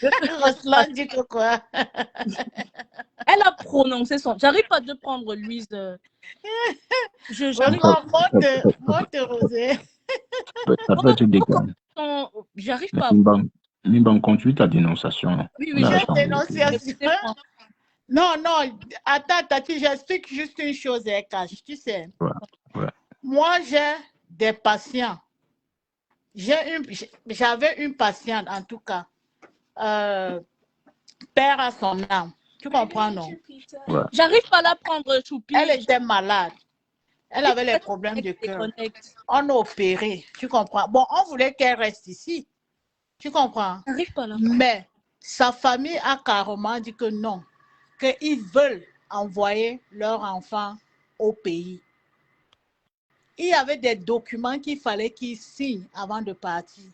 Roslan dit que quoi? Elle a prononcé son... J'arrive pas à te prendre, Louise. Roslan, monte Rosé. Ça peut être décalé. J'arrive pas à... Mimban, continue ta dénonciation. Oui, Quelle dénonciation? Non, attends, Tati, j'explique juste une chose, Cash, tu sais. Ouais. Moi, j'ai des patients. J'avais une patiente, en tout cas, père à son âme. Tu comprends, non? Ouais. J'arrive pas à la prendre, Choupi. Elle était malade. Elle avait les problèmes de cœur. On a opéré, tu comprends? Bon, on voulait qu'elle reste ici. Tu comprends? J'arrive pas là. Mais sa famille a carrément dit que non, qu'ils veulent envoyer leur enfant au pays. Il y avait des documents qu'il fallait qu'ils signent avant de partir.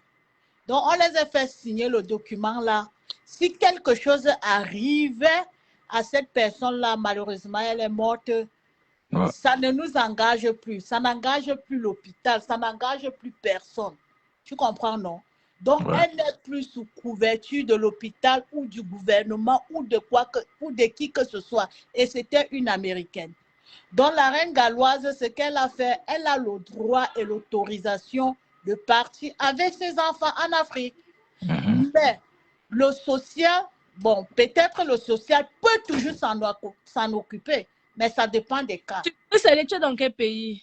Donc, on les a fait signer le document-là. Si quelque chose arrivait à cette personne-là, malheureusement, elle est morte, ça ne nous engage plus. Ça n'engage plus l'hôpital, ça n'engage plus personne. Tu comprends, non? Donc, elle n'est plus sous couverture de l'hôpital ou du gouvernement ou de qui que ce soit. Et c'était une Américaine. Donc, la reine galloise, ce qu'elle a fait, elle a le droit et l'autorisation de partir avec ses enfants en Afrique. Mais le social, bon, peut-être le social peut toujours s'en occuper, mais ça dépend des cas. Tu peux aller dans quel pays?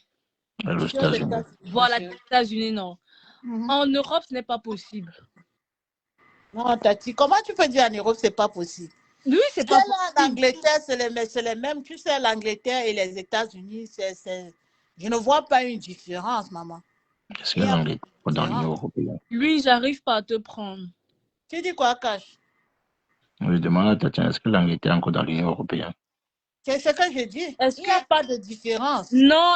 Les États-Unis. Voilà, les États-Unis, non. En Europe, ce n'est pas possible. Non, Tati, comment tu peux dire en Europe, ce n'est pas possible? Oui, c'est pas possible. En Angleterre, c'est les mêmes. Tu sais, l'Angleterre et les États-Unis, je ne vois pas une différence, maman. Est-ce que l'Angleterre est dans l'Union européenne? Lui, j'arrive pas à te prendre. Tu dis quoi, Cash? Je demande à Tatiana, est-ce que l'Angleterre est encore dans l'Union européenne? C'est ce que je dis. Il n'y a pas de différence. Non,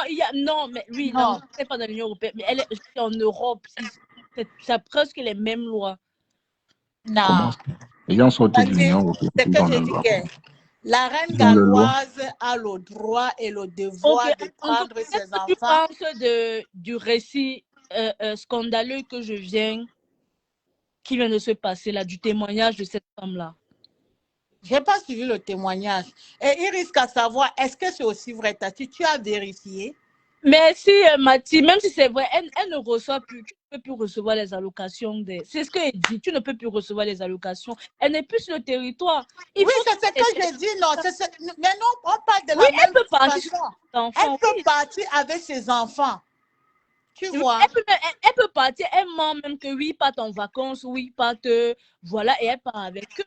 mais oui, l'Angleterre n'est pas dans l'Union européenne, mais elle est en Europe. C'est presque les mêmes lois. Non. Les gens sortent de l'Union européenne. C'est que je dis que la reine galloise a le droit et le devoir de prendre ses enfants. Tu penses du récit scandaleux qui vient de se passer là, du témoignage de cette femme-là? Je n'ai pas suivi le témoignage. Et il risque à savoir, est-ce que c'est aussi vrai, Tati? Tu as vérifié? Mais si, Mathie, même si c'est vrai, elle ne reçoit plus, tu ne peux plus recevoir les allocations. C'est ce qu'elle dit, tu ne peux plus recevoir les allocations. Elle n'est plus sur le territoire. Oui, c'est ce que j'ai dit, non. Mais non, on parle de la même elle peut partir. Elle peut partir avec ses enfants. Tu vois? Elle peut partir, elle ment même que oui, part en vacances, oui, part, voilà, et elle part avec eux.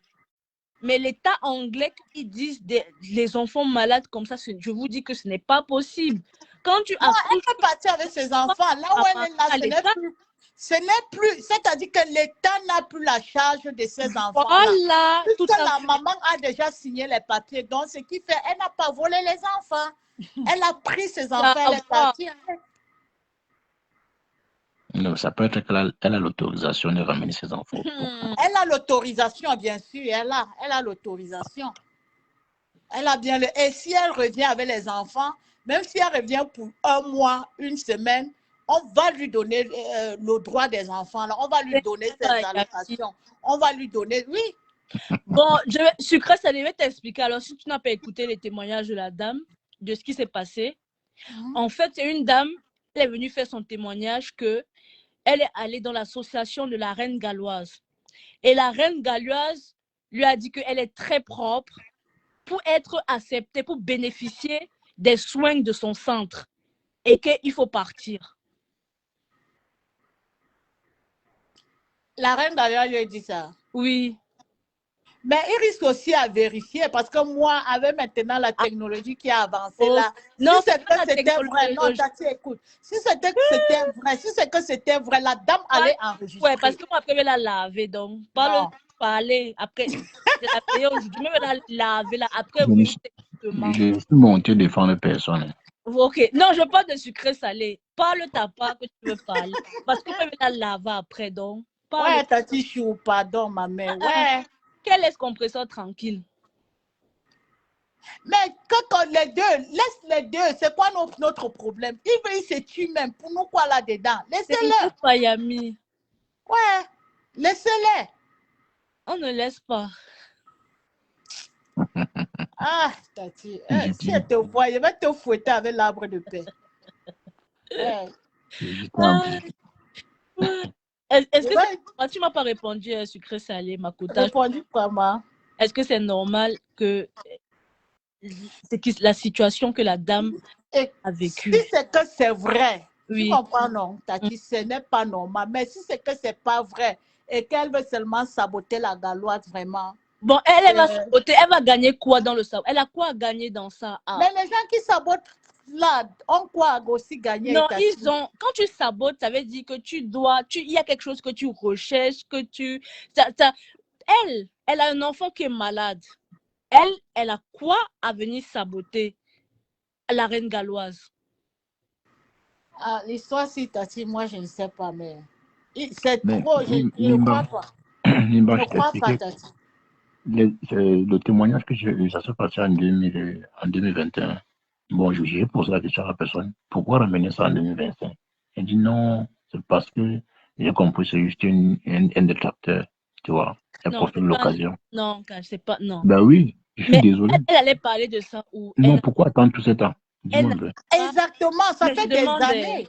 Mais l'État anglais, ils disent les enfants malades comme ça, je vous dis que ce n'est pas possible. Quand tu elle peut partir avec ses enfants. Là où elle est là, ce n'est plus, c'est-à-dire que l'État n'a plus la charge de ses enfants. Voilà. Puisque la maman a déjà signé les papiers. Donc, ce qui fait, elle n'a pas volé les enfants. Elle a pris ses enfants, elle est partie. Non, ça peut être qu'elle a l'autorisation de ramener ses enfants. Elle a l'autorisation, bien sûr. Elle a l'autorisation. Elle a bien Et si elle revient avec les enfants, même si elle revient pour 1 mois, 1 semaine, on va lui donner le droit des enfants. Alors, on va lui donner ses allocations. On va lui donner, oui. Bon, Sucré, ça devait t'expliquer. Alors, si tu n'as pas écouté les témoignages de la dame, de ce qui s'est passé, en fait, c'est une dame, elle est venue faire son témoignage que elle est allée dans l'association de la reine galloise. Et la reine galloise lui a dit qu'elle est très propre pour être acceptée, pour bénéficier des soins de son centre et qu'il faut partir. La reine galloise lui a dit ça? Oui. Mais il risque aussi à vérifier parce que moi, avec maintenant la technologie qui a avancé là, non, si c'est que c'était vrai, non, Tati, écoute, si c'était que c'était vrai, si c'est que c'était vrai, la dame allait enregistrer. Oui, parce que moi, après, je vais la laver, donc, pas le parler, après, aujourd'hui, je vais la laver, là, après, vous, je suis monté défendre personne. Ok, non, je parle de sucré salé. Parle ta part que tu veux parler, parce que je vais la laver après, donc. Ouais, Tati Chou, pardon, ma mère, ouais. Quel est ce compresseur tranquille? Mais quand les deux, laisse les deux, c'est quoi notre problème? Ils se tuent même, pour nous quoi là-dedans? Laissez-le. Miami. Ouais, laissez-les. On ne laisse pas. Ah, Tati, J'ai si dit, elle te voit, elle va te fouetter avec l'arbre de paix. j'étais en plus. Est-ce que Ouais, c'est... Tu m'as pas répondu, sucré salé, Makota. répondu comment? Est-ce que c'est normal que c'est la situation que la dame Et a si vécue? c'est que c'est vrai, tu Oui. comprends, non, Tati, ce n'est pas normal. Mais si c'est que c'est pas vrai et qu'elle veut seulement saboter la galoise, vraiment. Bon, elle va saboter. Elle va gagner quoi dans le sabot? Elle a quoi à gagner dans ça? Ah. Mais les gens qui sabotent là ont quoi à aussi gagner? Non, Tati? ils ont. Quand tu sabotes, ça veut dire que tu dois. Il y a quelque chose que tu recherches, que tu. Elle a un enfant qui est malade. Elle a quoi à venir saboter la reine galloise? Ah, l'histoire, si Tati, moi, je ne sais pas, mais c'est trop, je ne crois pas. Nimba, Je ne je crois pas, t'expliquais. Tati. Le témoignage que j'ai eu, ça s'est passé en 2021. Bon, j'ai posé la question à la personne, pourquoi ramener ça en 2025? Elle dit non, c'est parce que j'ai compris, c'est juste un détracteur, tu vois. Elle profite de l'occasion. Non, je sais pas, non. Ben oui, je suis désolé. Elle allait parler de ça où? Non, pourquoi attendre tout ce temps? Dis-moi. Exactement, ça fait des années.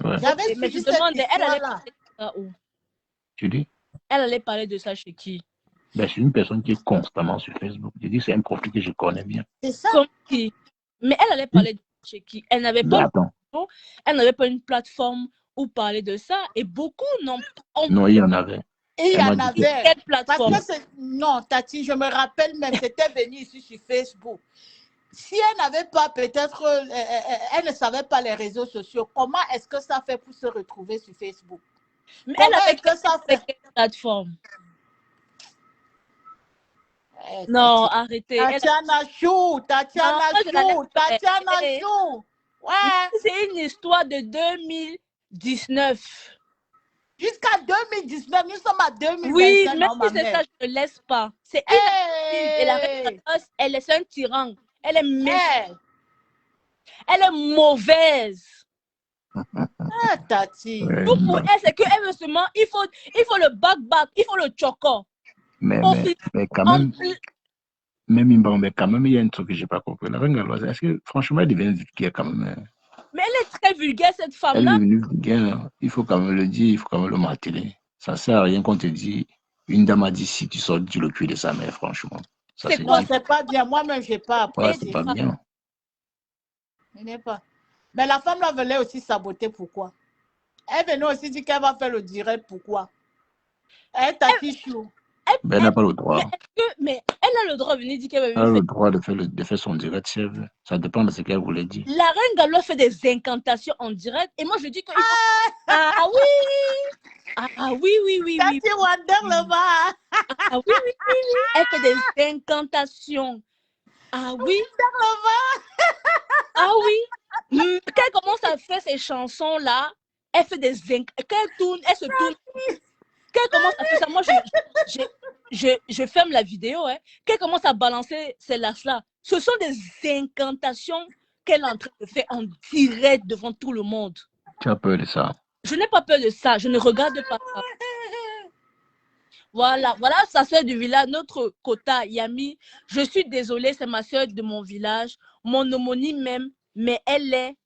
Ouais. J'avais suivi cette histoire-là. Où? Tu dis? Elle allait parler de ça chez qui? Ben, c'est une personne qui est constamment sur Facebook. Je dis, c'est un profil que je connais bien. C'est ça? Comme qui? Mais elle allait parler de ça chez qui? Elle n'avait pas, elle n'avait pas une plateforme où parler de ça et beaucoup n'ont. Non, il y en avait. Il y en avait. Quelle plateforme? Parce que non, Tati, je me rappelle même, c'était venu ici sur Facebook. Si elle n'avait pas, peut-être, elle ne savait pas les réseaux sociaux, comment est-ce que ça fait pour se retrouver sur Facebook? Mais comment est-ce que ça fait? Quelle plateforme? Non, arrêtez. Tatiana Chou. Ouais. C'est une histoire de 2019. Jusqu'à 2019, nous sommes à 2025. Oui, même si c'est ça, je ne laisse pas. C'est et la reine, elle est un tyran. Elle est méchante. Elle est mauvaise. Ah, Tati. Tout pour elle, c'est qu'elle veut seulement, il faut le back, il faut le choco. Mais quand même, mais quand même, il y a un truc que je n'ai pas compris. La reine galloise, est-ce que franchement, elle devient vulgaire quand même? Mais elle est très vulgaire, cette femme-là. Elle est devenue vulgaire. Il faut quand même le dire, il faut quand même le marteler. Ça ne sert à rien qu'on te dise, une dame a dit si tu sors du le cul de sa mère, franchement. Non, c'est pas bien. Moi-même, je n'ai pas appris. Ouais, c'est pas bien. Ce n'est pas. Mais la femme là voulait aussi saboter. Pourquoi? Elle venait aussi dire qu'elle va faire le direct. Pourquoi? Elle t'a chou. Elle n'a pas le droit. Mais elle a le droit de venir dire qu'elle va venir. Elle a le droit de faire son direct, chef. Ça dépend de ce qu'elle voulait dire. La reine galloise fait des incantations en direct. Et moi, je dis que. Ah oui! Ah oui. Tati Wonder le bas. Ah oui. Elle fait des incantations. Ah oui. Ah oui. Quand elle commence à faire ces chansons-là, elle fait des quand elle tourne, elle se tourne. Quand elle commence à faire ça, moi, je ferme la vidéo. Hein. Quand elle commence à balancer ces lasses-là, ce sont des incantations qu'elle est en train de faire en direct devant tout le monde. Tu as peur de ça? Je n'ai pas peur de ça. Je ne regarde pas ça. Voilà sa soeur du village, notre quota, Yami. Je suis désolée, c'est ma soeur de mon village, mon homonyme même, mais elle est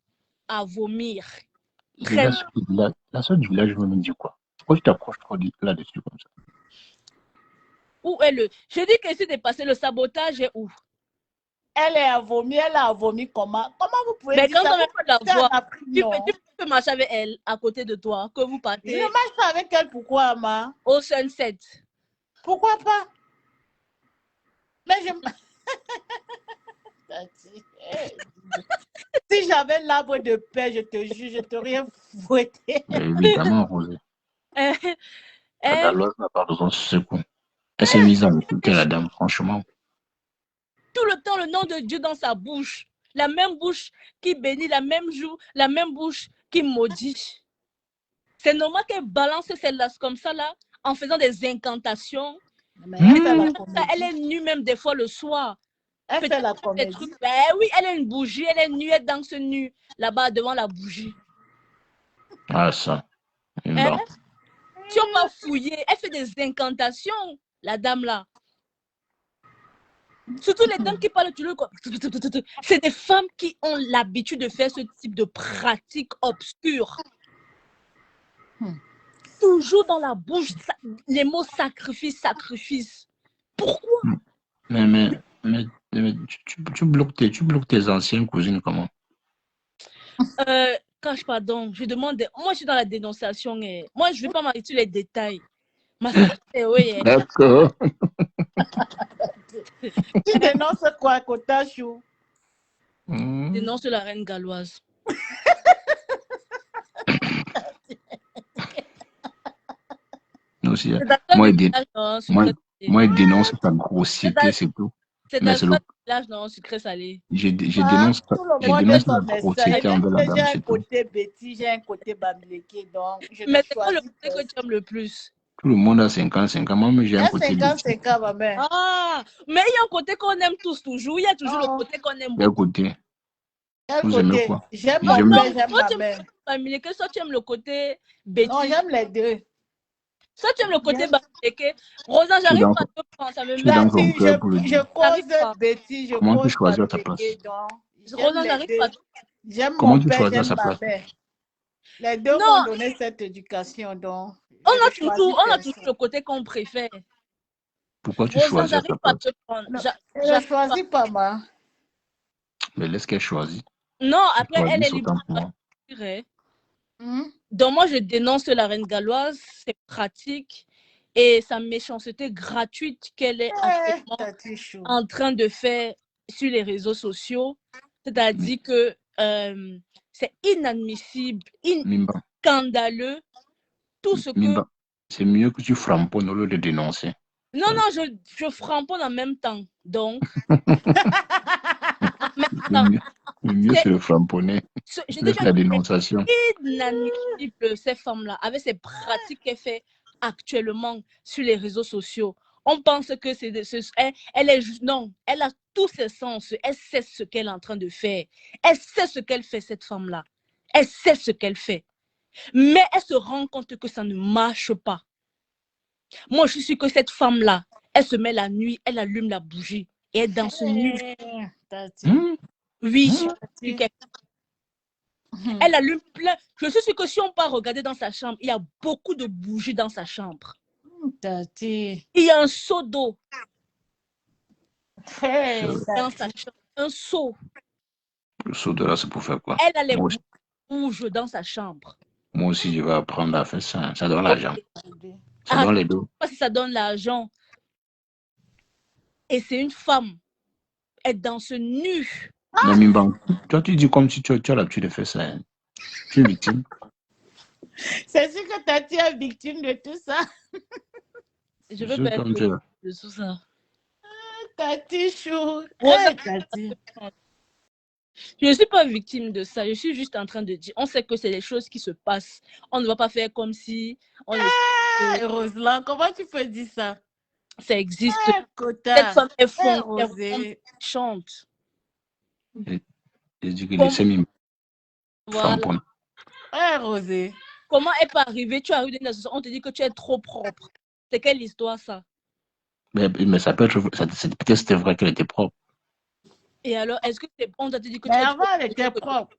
à vomir. La soeur du village veut me dire quoi? Pourquoi tu t'approches trop là-dessus comme ça? Où est le... Je dis que si tu es passé, le sabotage est où? Elle est à vomir, elle a vomi comment? Comment vous pouvez mais dire quand ça? Mais quand on la voit, tu peux marcher avec elle à côté de toi, que vous partez. Je marche avec elle, pourquoi, ma? Au sunset. Pourquoi pas? Mais je... Si j'avais l'arbre de paix, je te jure, je t'aurais fouetté. Évidemment, Rosé. La galloise n'a pas besoin de ce coup. Elle s'est mise à écouter la dame, franchement. Tout le temps, le nom de Dieu dans sa bouche. La même bouche qui bénit, la même joue, la même bouche qui maudit. C'est normal qu'elle balance celle-là comme ça, là, en faisant des incantations. Elle est nue même des fois le soir. Elle fait la comédie. Oui, elle a une bougie, elle est nue, elle danse nue, là-bas, devant la bougie. Ah, ça. Hein? Si on va fouiller, elle fait des incantations. la dame là. Surtout les dames qui parlent toujours quoi. C'est des femmes qui ont l'habitude de faire ce type de pratique obscure. Toujours dans la bouche, les mots sacrifice, sacrifice. Pourquoi? Mais tu bloques tes anciennes cousines comment? Cache pardon, je demande. Moi, je suis dans la dénonciation. Moi, je ne vais pas m'arrêter sur les détails. Ma sœur, oui. D'accord. Tu dénonces quoi, Kotachou? Je dénonce la reine galloise. Non, moi, il dénonce ta grossièreté, c'est tout. C'est un village, non, sucré salé. Je dénonce la grossièreté envers la dame. J'ai un côté Betty, j'ai un côté Bamileke, donc mais c'est quoi le côté que tu aimes le plus? Tout le monde a 50-50. Moi, j'ai un côté Betty. 50-50, ma mère. Ah, mais il y a un côté qu'on aime tous toujours. Il y a toujours le côté qu'on aime beaucoup. Vous aimez quoi? J'aime ma mère, j'aime ma mère. Bamileke, soit tu aimes le côté Betty. Non, j'aime les deux. Soit tu aimes le côté Bamileke. Rosa, j'arrive pas à te prendre, ça me met. Je cause Betty, je comment tu cause choisis à ta place? Rosa, j'arrive pas à te prendre. J'aime mon père, j'aime ma mère. Les deux m'ont donné cette éducation, donc... On a toujours le côté qu'on préfère. Pourquoi tu choisis à ta place? Je ne choisis pas, moi. Mais laisse qu'elle choisisse. Non, après, elle est libre. Donc, moi, je dénonce la reine galloise, ses pratiques et sa méchanceté gratuite qu'elle est actuellement en train de faire sur les réseaux sociaux. C'est-à-dire que c'est inadmissible, scandaleux. Tout ce que... C'est mieux que tu framponnes au lieu de dénoncer. Non, je framponne en même temps. Donc, le mieux, c'est le framponner. C'est la dénonciation. Inadmissible, ces femmes-là, avec ces pratiques qu'elle fait actuellement sur les réseaux sociaux. On pense que elle a tous ses sens. Elle sait ce qu'elle est en train de faire. Elle sait ce qu'elle fait, cette femme-là. Elle sait ce qu'elle fait. Mais elle se rend compte que ça ne marche pas. Moi, je suis sûre que cette femme-là, elle se met la nuit, elle allume la bougie et elle danse nue. Oui, elle allume plein. Je suis sûre que si on part regarder dans sa chambre, il y a beaucoup de bougies dans sa chambre. Il y a un seau d'eau dans sa chambre. Un seau. Le seau de là, c'est pour faire quoi? Elle a les rouges dans sa chambre. Moi aussi, je vais apprendre à faire ça. Ça donne l'argent. Ça donne les deux. Parce que ça donne l'argent. Et c'est une femme. Elle danse nue. Mais Mimban, toi, tu dis comme si tu as l'habitude de faire ça. Hein. Tu es victime. C'est sûr que Tati est victime de tout ça. Je veux pas être de tout ça. Tati chou. Tati. Je ne suis pas victime de ça. Je suis juste en train de dire, on sait que c'est des choses qui se passent. On ne va pas faire comme si... Roselain, comment tu peux dire ça? Ça existe. Cette femme est fonde, elle chante. Je dis que les sémis. Voilà. Rosé. Comment est pas arrivé? Tu arrives dans une association, on te dit que tu es trop propre. C'est quelle histoire ça? Mais ça peut être... Peut-être c'était vrai qu'elle était propre. Et alors, est-ce que c'est bon? On t'a dit que tu elle était propre.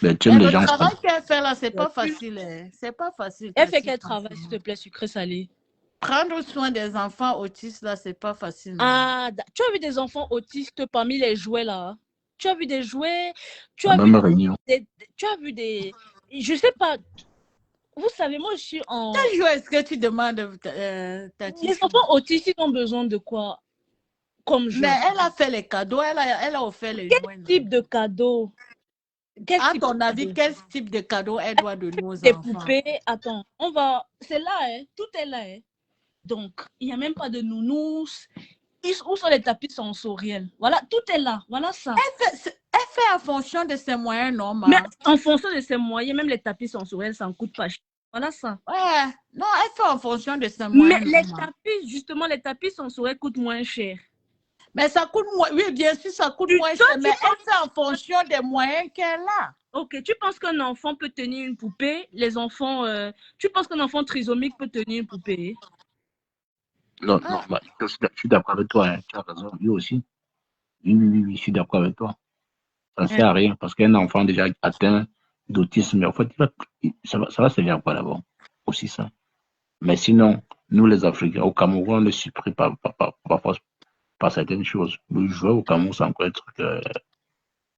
Mais tu aimes les gens. Le travail qu'elle fait là, c'est pas facile. C'est pas facile. Elle fait quel travail, s'il te plaît, sucré salé? Prendre soin des enfants autistes là, c'est pas facile. Ah, tu as vu des enfants autistes parmi les jouets là? Tu as vu des jouets? Tu as vu des... Je sais pas. Vous savez, moi, je suis en... Quel jouet est-ce que tu demandes, Tati? Les enfants autistes, ils ont besoin de quoi? Comme jouet. Mais elle a fait les cadeaux, elle a offert les jouets. Quel type de cadeau? À ton avis, quel type de cadeau elle doit donner aux enfants? Des poupées, attends, on va... C'est là, hein? Tout est là, hein? Donc, il n'y a même pas de nounous. Où sont les tapis sensoriels? Voilà, tout est là. Voilà ça. Elle fait en fonction de ses moyens, non, mais en fonction de ses moyens, même les tapis sensoriels, ça ne coûte pas cher. Voilà ça. Ouais. Non, elle fait en fonction de ses moyens. Mais les tapis sensoriels coûtent moins cher. Mais ça coûte moins. Oui, bien sûr, ça coûte moins cher. Mais elle fait en fonction des moyens qu'elle a. Ok, tu penses qu'un enfant peut tenir une poupée? Les enfants... tu penses qu'un enfant trisomique peut tenir une poupée? Non, non, Ah, je suis d'accord avec toi, hein, tu as raison, lui aussi. Oui, oui, oui, oui, je suis d'accord avec toi. Ça ne Hein. sert à rien parce qu'un enfant déjà atteint d'autisme, en fait, ça va servir à quoi d'abord? Aussi ça. Mais sinon, nous les Africains, au Cameroun, on ne supprime parfois par certaines choses. Le jouer au Cameroun, c'est encore un truc,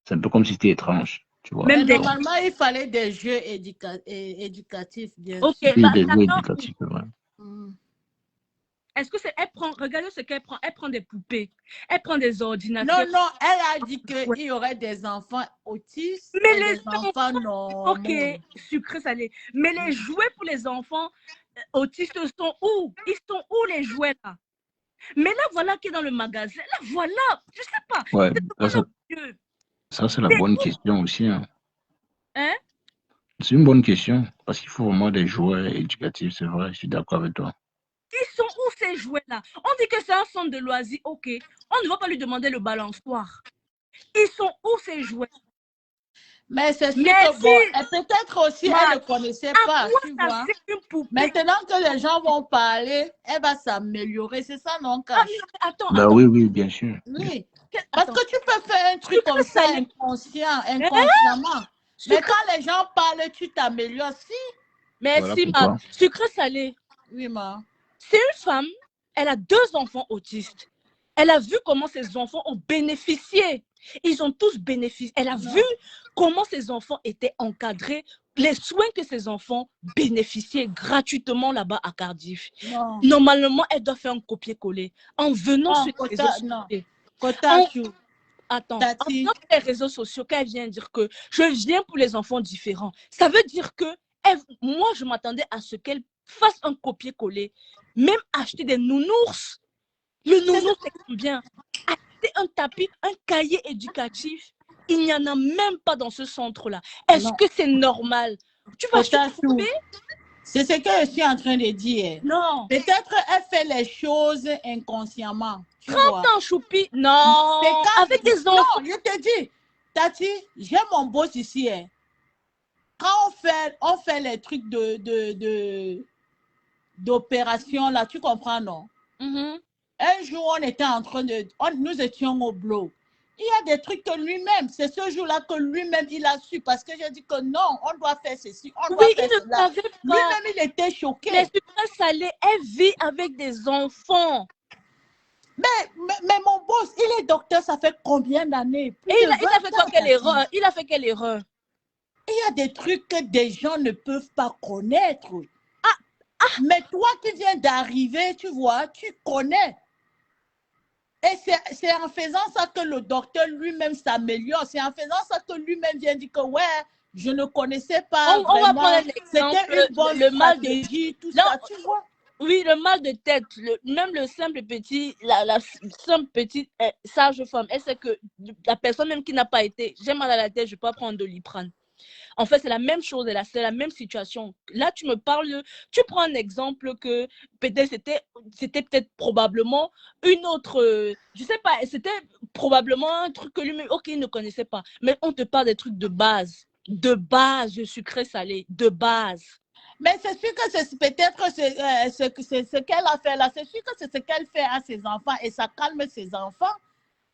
c'est un peu comme si c'était étrange, tu vois. Même mais des... normalement, il fallait des jeux éducatifs, bien Ok, sûr. Oui, bah, des jeux d'accord. éducatifs, ouais. Mm. Est-ce que c'est... Elle prend... Regardez ce qu'elle prend. Elle prend des poupées. Elle prend des Non, ordinateurs. non, elle a dit Ouais. qu'il y aurait des enfants autistes Mais et les des enfants enfants... Ok, normaux. sucré salé. Mais les jouets pour les enfants autistes sont où? Ils sont où les jouets là? Mais là, voilà qui est dans le magasin. Là, voilà. Je sais pas. Ouais, C'est ça, devant nos yeux. c'est la bonne question aussi, hein. Hein? C'est une bonne question parce qu'il faut vraiment des jouets éducatifs, c'est vrai, je suis d'accord avec toi. Ils sont où ces jouets-là? On dit que c'est un centre de loisirs, ok. On ne va pas lui demander le balançoire. Ils sont où ces jouets? Mais c'est sûr que Merci, bon, et peut-être aussi elle ne Marc. connaissait À pas, quoi tu ça vois. sert une poupée? Maintenant que les gens vont parler, elle va s'améliorer. C'est ça, non, Ah, Cache? attends, Ben attends. oui, oui, bien sûr. Oui. Parce Attends. que tu peux faire un truc Sucré comme ça salé. Hein? inconsciemment. Mais Sucré... quand les gens parlent, tu t'améliores. Si. Voilà Merci, Marc. pourquoi. Sucré salé. Oui, ma. C'est une femme, elle a 2 enfants autistes. Elle a vu comment ses enfants ont bénéficié. Ils ont tous bénéficié. Elle a vu comment ses enfants étaient encadrés, les soins que ses enfants bénéficiaient gratuitement là-bas à Cardiff. Non. Normalement, elle doit faire un copier-coller. En venant Non, sur les réseaux non. sociaux. Kota Chou. Attends, en Tati. venant sur les réseaux sociaux, qu'elle vient dire que je viens pour les enfants différents. Ça veut dire que moi, je m'attendais à ce qu'elle fasse un copier-coller. Même acheter des nounours. Le nounours, c'est combien? Acheter un tapis, un cahier éducatif. Il n'y en a même pas dans ce centre-là. Est-ce Non. que c'est normal? Tu vas Kota Chou. trouver? C'est ce que je suis en train de dire. Non. Peut-être elle fait les choses inconsciemment. Tu 30 vois. ans, Choupi? Non. Avec des enfants. Non, je te dis, Tati, j'ai mon boss ici. Hein. Quand on fait les trucs d'opération, là, tu comprends, non? Un jour, on était en train de... nous étions au bloc. Il y a des trucs que lui-même, c'est ce jour-là que lui-même, il a su. Parce que j'ai dit que non, on doit faire ceci, on doit faire il ne cela. savait pas. Lui-même, il était choqué. Les sucrés salés, elle vit avec des enfants. Mais mon boss, il est docteur, ça fait combien d'années? Et il a fait quoi, quelle erreur? Il a fait quelle erreur? Il y a des trucs que des gens ne peuvent pas connaître. Mais toi qui viens d'arriver, tu vois, tu connais. Et c'est en faisant ça que le docteur lui-même s'améliore. C'est en faisant ça que lui-même vient dire que ouais, je ne connaissais pas on va prendre un exemple. C'était une bonne stratégie, tout ça, tu vois. Oui, le mal de tête, même le simple petit, la simple petite sage femme, elle sait que la personne même qui n'a pas été, j'ai mal à la tête, je peux pas prendre de Doliprane. En fait, c'est la même chose, c'est la même situation. Là, tu me parles, tu prends un exemple que peut-être c'était peut-être probablement une autre, je sais pas, c'était probablement un truc que lui-même, ok, il ne connaissait pas. Mais on te parle des trucs de base, sucré salé, de base. Mais c'est sûr que c'est peut-être ce qu'elle a fait là. C'est sûr que c'est ce qu'elle fait à ses enfants et ça calme ses enfants.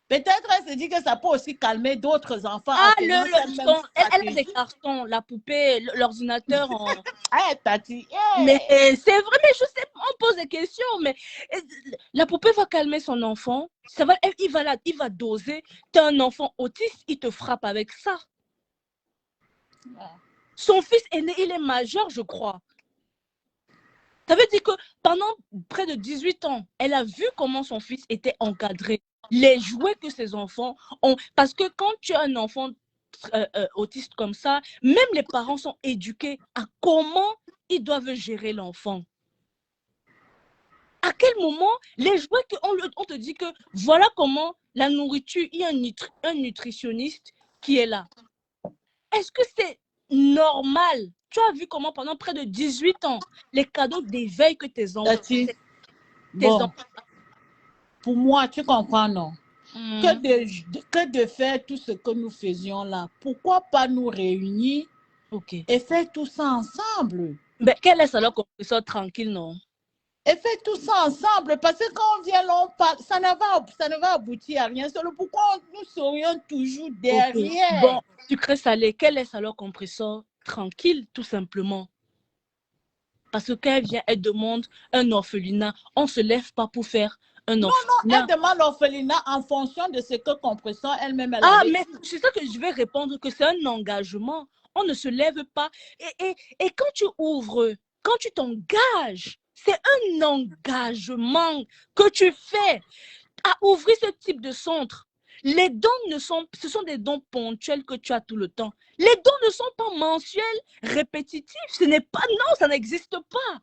Peut-être elle se dit que ça peut aussi calmer d'autres enfants. Elle a des cartons, la poupée, l'ordinateur. Tati. Mais c'est vrai, mais je sais, on pose des questions, mais la poupée va calmer son enfant. Il va doser. Tu as un enfant autiste, il te frappe avec ça. Son fils aîné, il est majeur, je crois. Ça veut dire que pendant près de 18 ans, elle a vu comment son fils était encadré. Les jouets que ses enfants ont. Parce que quand tu as un enfant autiste comme ça, même les parents sont éduqués à comment ils doivent gérer l'enfant. À quel moment les jouets on te dit que voilà comment la nourriture, il y a un nutritionniste qui est là. Est-ce que c'est normal? Tu as vu comment pendant près de 18 ans, les cadeaux d'éveil que tes enfants... Pour moi, tu comprends, non? Que de faire tout ce que nous faisions là. Pourquoi pas nous réunir et faire tout ça ensemble? Mais quelle est alors qu'on soit tranquille, non? Et faites tout ça ensemble, parce que quand on vient là, on parle, ça ne va aboutir à rien. C'est le pourquoi nous serions toujours derrière. Bon, sucré salé, quel est alors qu'on ressort tranquille, tout simplement. Parce que quand elle vient, elle demande un orphelinat. On ne se lève pas pour faire un orphelinat. Non, elle demande l'orphelinat en fonction de ce que Compressor elle-même elle Ah, avait mais dit. c'est ça que je vais répondre, que c'est un engagement. On ne se lève pas. Et quand tu ouvres, quand tu t'engages, c'est un engagement que tu fais à ouvrir ce type de centre. Les dons ce sont des dons ponctuels que tu as tout le temps. Les dons ne sont pas mensuels, répétitifs. Ce n'est pas, non, ça n'existe pas.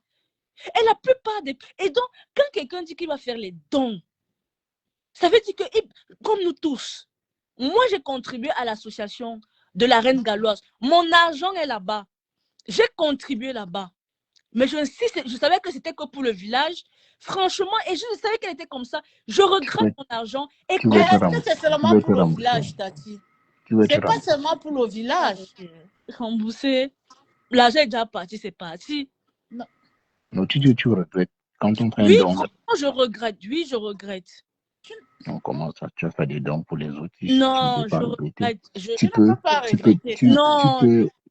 Et la plupart des... Et donc, quand quelqu'un dit qu'il va faire les dons, ça veut dire que, comme nous tous, moi, j'ai contribué à l'association de la Reine Galloise. Mon argent est là-bas. J'ai contribué là-bas. Mais je savais que c'était que pour le village. Franchement, et je savais qu'elle était comme ça. Je regrette mon argent. Et est-ce que c'est seulement pour le village, Tati? C'est pas seulement pour le village. Rembourser. L'argent est déjà parti, c'est parti. Non, tu regrettes. Quand on prend oui, un don. Je regrette. Oui, je regrette. On commence à tu as fait des dons pour les autres. Non, je regrette.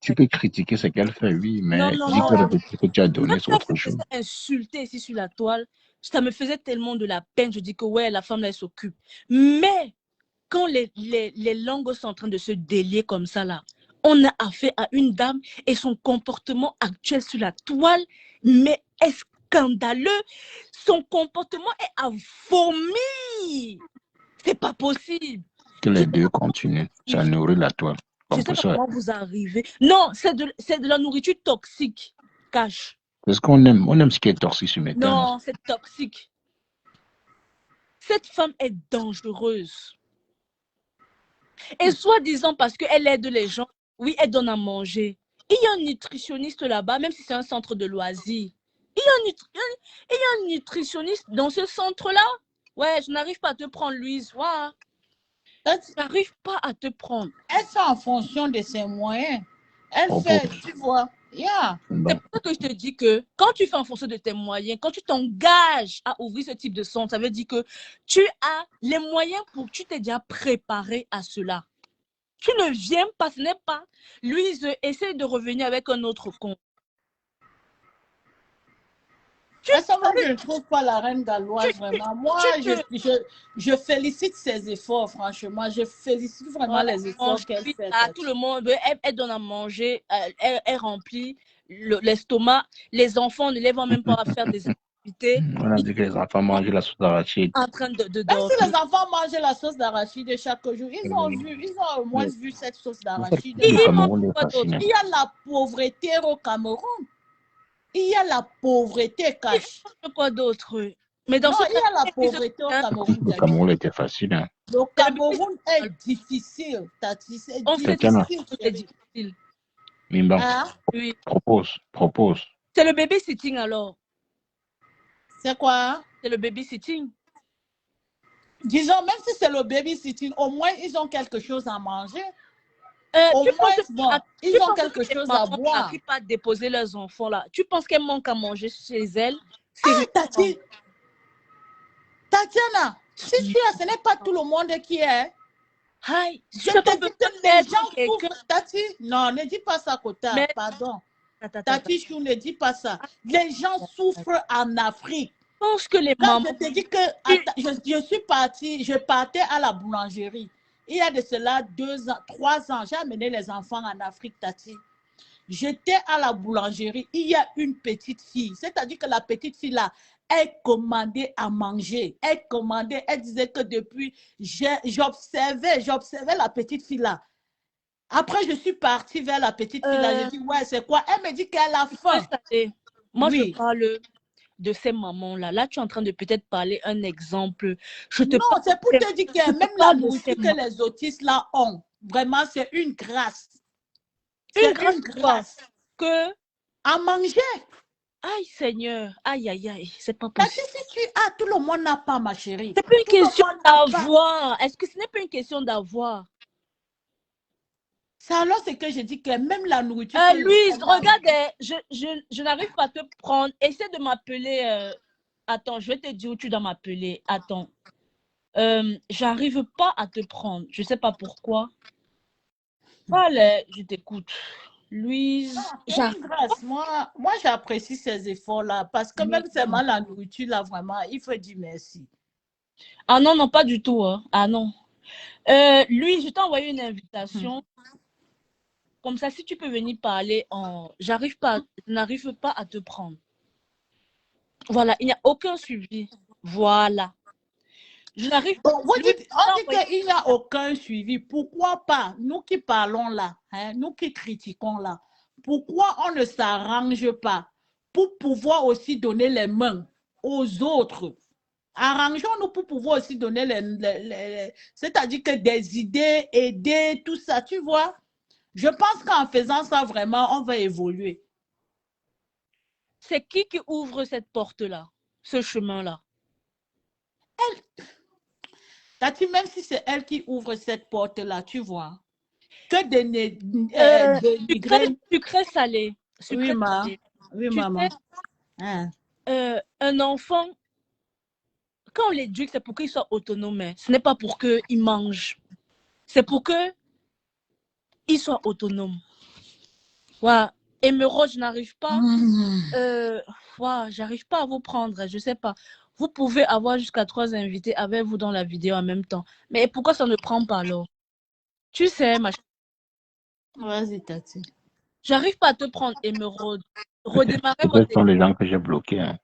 Tu peux critiquer ce qu'elle fait, oui, mais ce que tu as donné, c'est autre chose. Insulter ici sur la toile, ça me faisait tellement de la peine. Je dis que ouais, la femme, là, elle s'occupe. Mais quand les langues sont en train de se délier comme ça, là, on a affaire à une dame et son comportement actuel sur la toile, mais est scandaleux. Son comportement est à vomir. C'est pas possible. Que les deux continuent. Ça nourrit la toile. Je sais pas comment vous arrivez. Non, c'est de la nourriture toxique. Cache. Parce qu'on aime. On aime ce qui est toxique sur mes terres. Non, c'est toxique. Cette femme est dangereuse. Et soi-disant parce qu'elle aide les gens, oui, elle donne à manger. Il y a un nutritionniste là-bas, même si c'est un centre de loisirs. Il y a un nutritionniste dans ce centre-là. Ouais, je n'arrive pas à te prendre, Louise. Ouais. Je n'arrive pas à te prendre. Elle fait en fonction de ses moyens. Elle fait, tu vois. Yeah. C'est pour ça que je te dis que quand tu fais en fonction de tes moyens, quand tu t'engages à ouvrir ce type de centre, ça veut dire que tu as les moyens pour que tu t'es déjà préparé à cela. Tu ne viens pas, ce n'est pas. Louise, essaie de revenir avec un autre compte. Moi, je ne trouve pas la Reine Galloise vraiment. Moi, je félicite ses efforts, franchement. Je félicite vraiment les efforts qu'elle fait. Tout le monde, elle donne à manger, elle remplit l'estomac. Les enfants ne les vont même pas à faire des activités. On a dit que les enfants mangent la sauce d'arachide. En train de même si les enfants mangent la sauce d'arachide chaque jour, ils ont au moins vu cette sauce d'arachide. Il y a la pauvreté au Cameroun. Il y a la pauvreté cache. Quoi d'autre? Mais non, il y a la pauvreté au Cameroun. Le Cameroun était facile. Hein. Le Cameroun est difficile. C'est difficile. Mimba, hein? Oui. Propose. C'est le babysitting alors. C'est quoi? C'est le babysitting. Disons, même si c'est le babysitting, au moins ils ont quelque chose à manger. Au moins, ils ont quelque chose à boire. N'arrivent pas à déposer leurs enfants là. Tu penses qu'elles manquent à manger chez elles? Tatiana, si tu es, ce n'est pas tout le monde qui est. Hi, je te dis que les gens souffrent. Tati, non, ne dis pas ça, Kota. Pardon. Tati Chou, ne dis pas ça. Les gens souffrent en Afrique. Je pense que les mamans... je te dis que je partais à la boulangerie. Il y a de cela 2 ans, 3 ans, j'ai amené les enfants en Afrique, Tati. J'étais à la boulangerie, il y a une petite fille. C'est-à-dire que la petite fille là, elle commandait à manger. Elle disait que depuis, j'observais la petite fille là. Après, je suis partie vers la petite fille là. J'ai dit, ouais, c'est quoi? Elle me dit qu'elle a faim. Moi, je parle de ces mamans-là. Là, tu es en train de peut-être parler un exemple. Non, c'est pour te dire que même la nourriture que les autistes là ont, vraiment, c'est une grâce. Une grâce. Que à manger. Aïe, Seigneur. Aïe, aïe, aïe. C'est pas possible. Si tu as, tout le monde n'a pas, ma chérie. C'est pas une question d'avoir. Est-ce que ce n'est pas une question d'avoir? C'est alors ce que je dis que même la nourriture... Louise, regarde, je n'arrive pas à te prendre. Essaie de m'appeler Attends, je vais te dire où tu dois m'appeler. Attends. J'arrive pas à te prendre. Je sais pas pourquoi. Allez, je t'écoute. Louise, j'arrive. Grâce, moi j'apprécie ces efforts-là parce que même seulement la nourriture, là, vraiment, il faut dire merci. Ah non, non, pas du tout. Hein. Ah non. Louise, je t'ai envoyé une invitation. Comme ça, si tu peux venir parler en... je n'arrive pas à te prendre. Voilà, il n'y a aucun suivi. Voilà. Je n'arrive pas. On dit qu'il n'y a aucun suivi. Pourquoi pas, nous qui parlons là, hein, nous qui critiquons là, pourquoi on ne s'arrange pas pour pouvoir aussi donner les mains aux autres? Arrangeons-nous pour pouvoir aussi donner c'est-à-dire que des idées, aider, tout ça, tu vois. Je pense qu'en faisant ça, vraiment, on va évoluer. C'est qui ouvre cette porte-là, ce chemin-là? Elle. Tati, même si c'est elle qui ouvre cette porte-là, tu vois, que de sucré salé. Oui, maman. Hein. Un enfant, quand on l'éduque, c'est pour qu'il soit autonome. Ce n'est pas pour qu'il mange. C'est pour qu'il soit autonome. Ouais. Émeraude, je n'arrive pas. J'arrive pas à vous prendre. Je sais pas. Vous pouvez avoir jusqu'à 3 invités avec vous dans la vidéo en même temps. Mais pourquoi ça ne prend pas alors? Tu sais, ma chérie. Vas-y, Tati. J'arrive pas à te prendre, Émeraude. Redémarrer votre... Ce sont les gens que j'ai bloqués. Hein.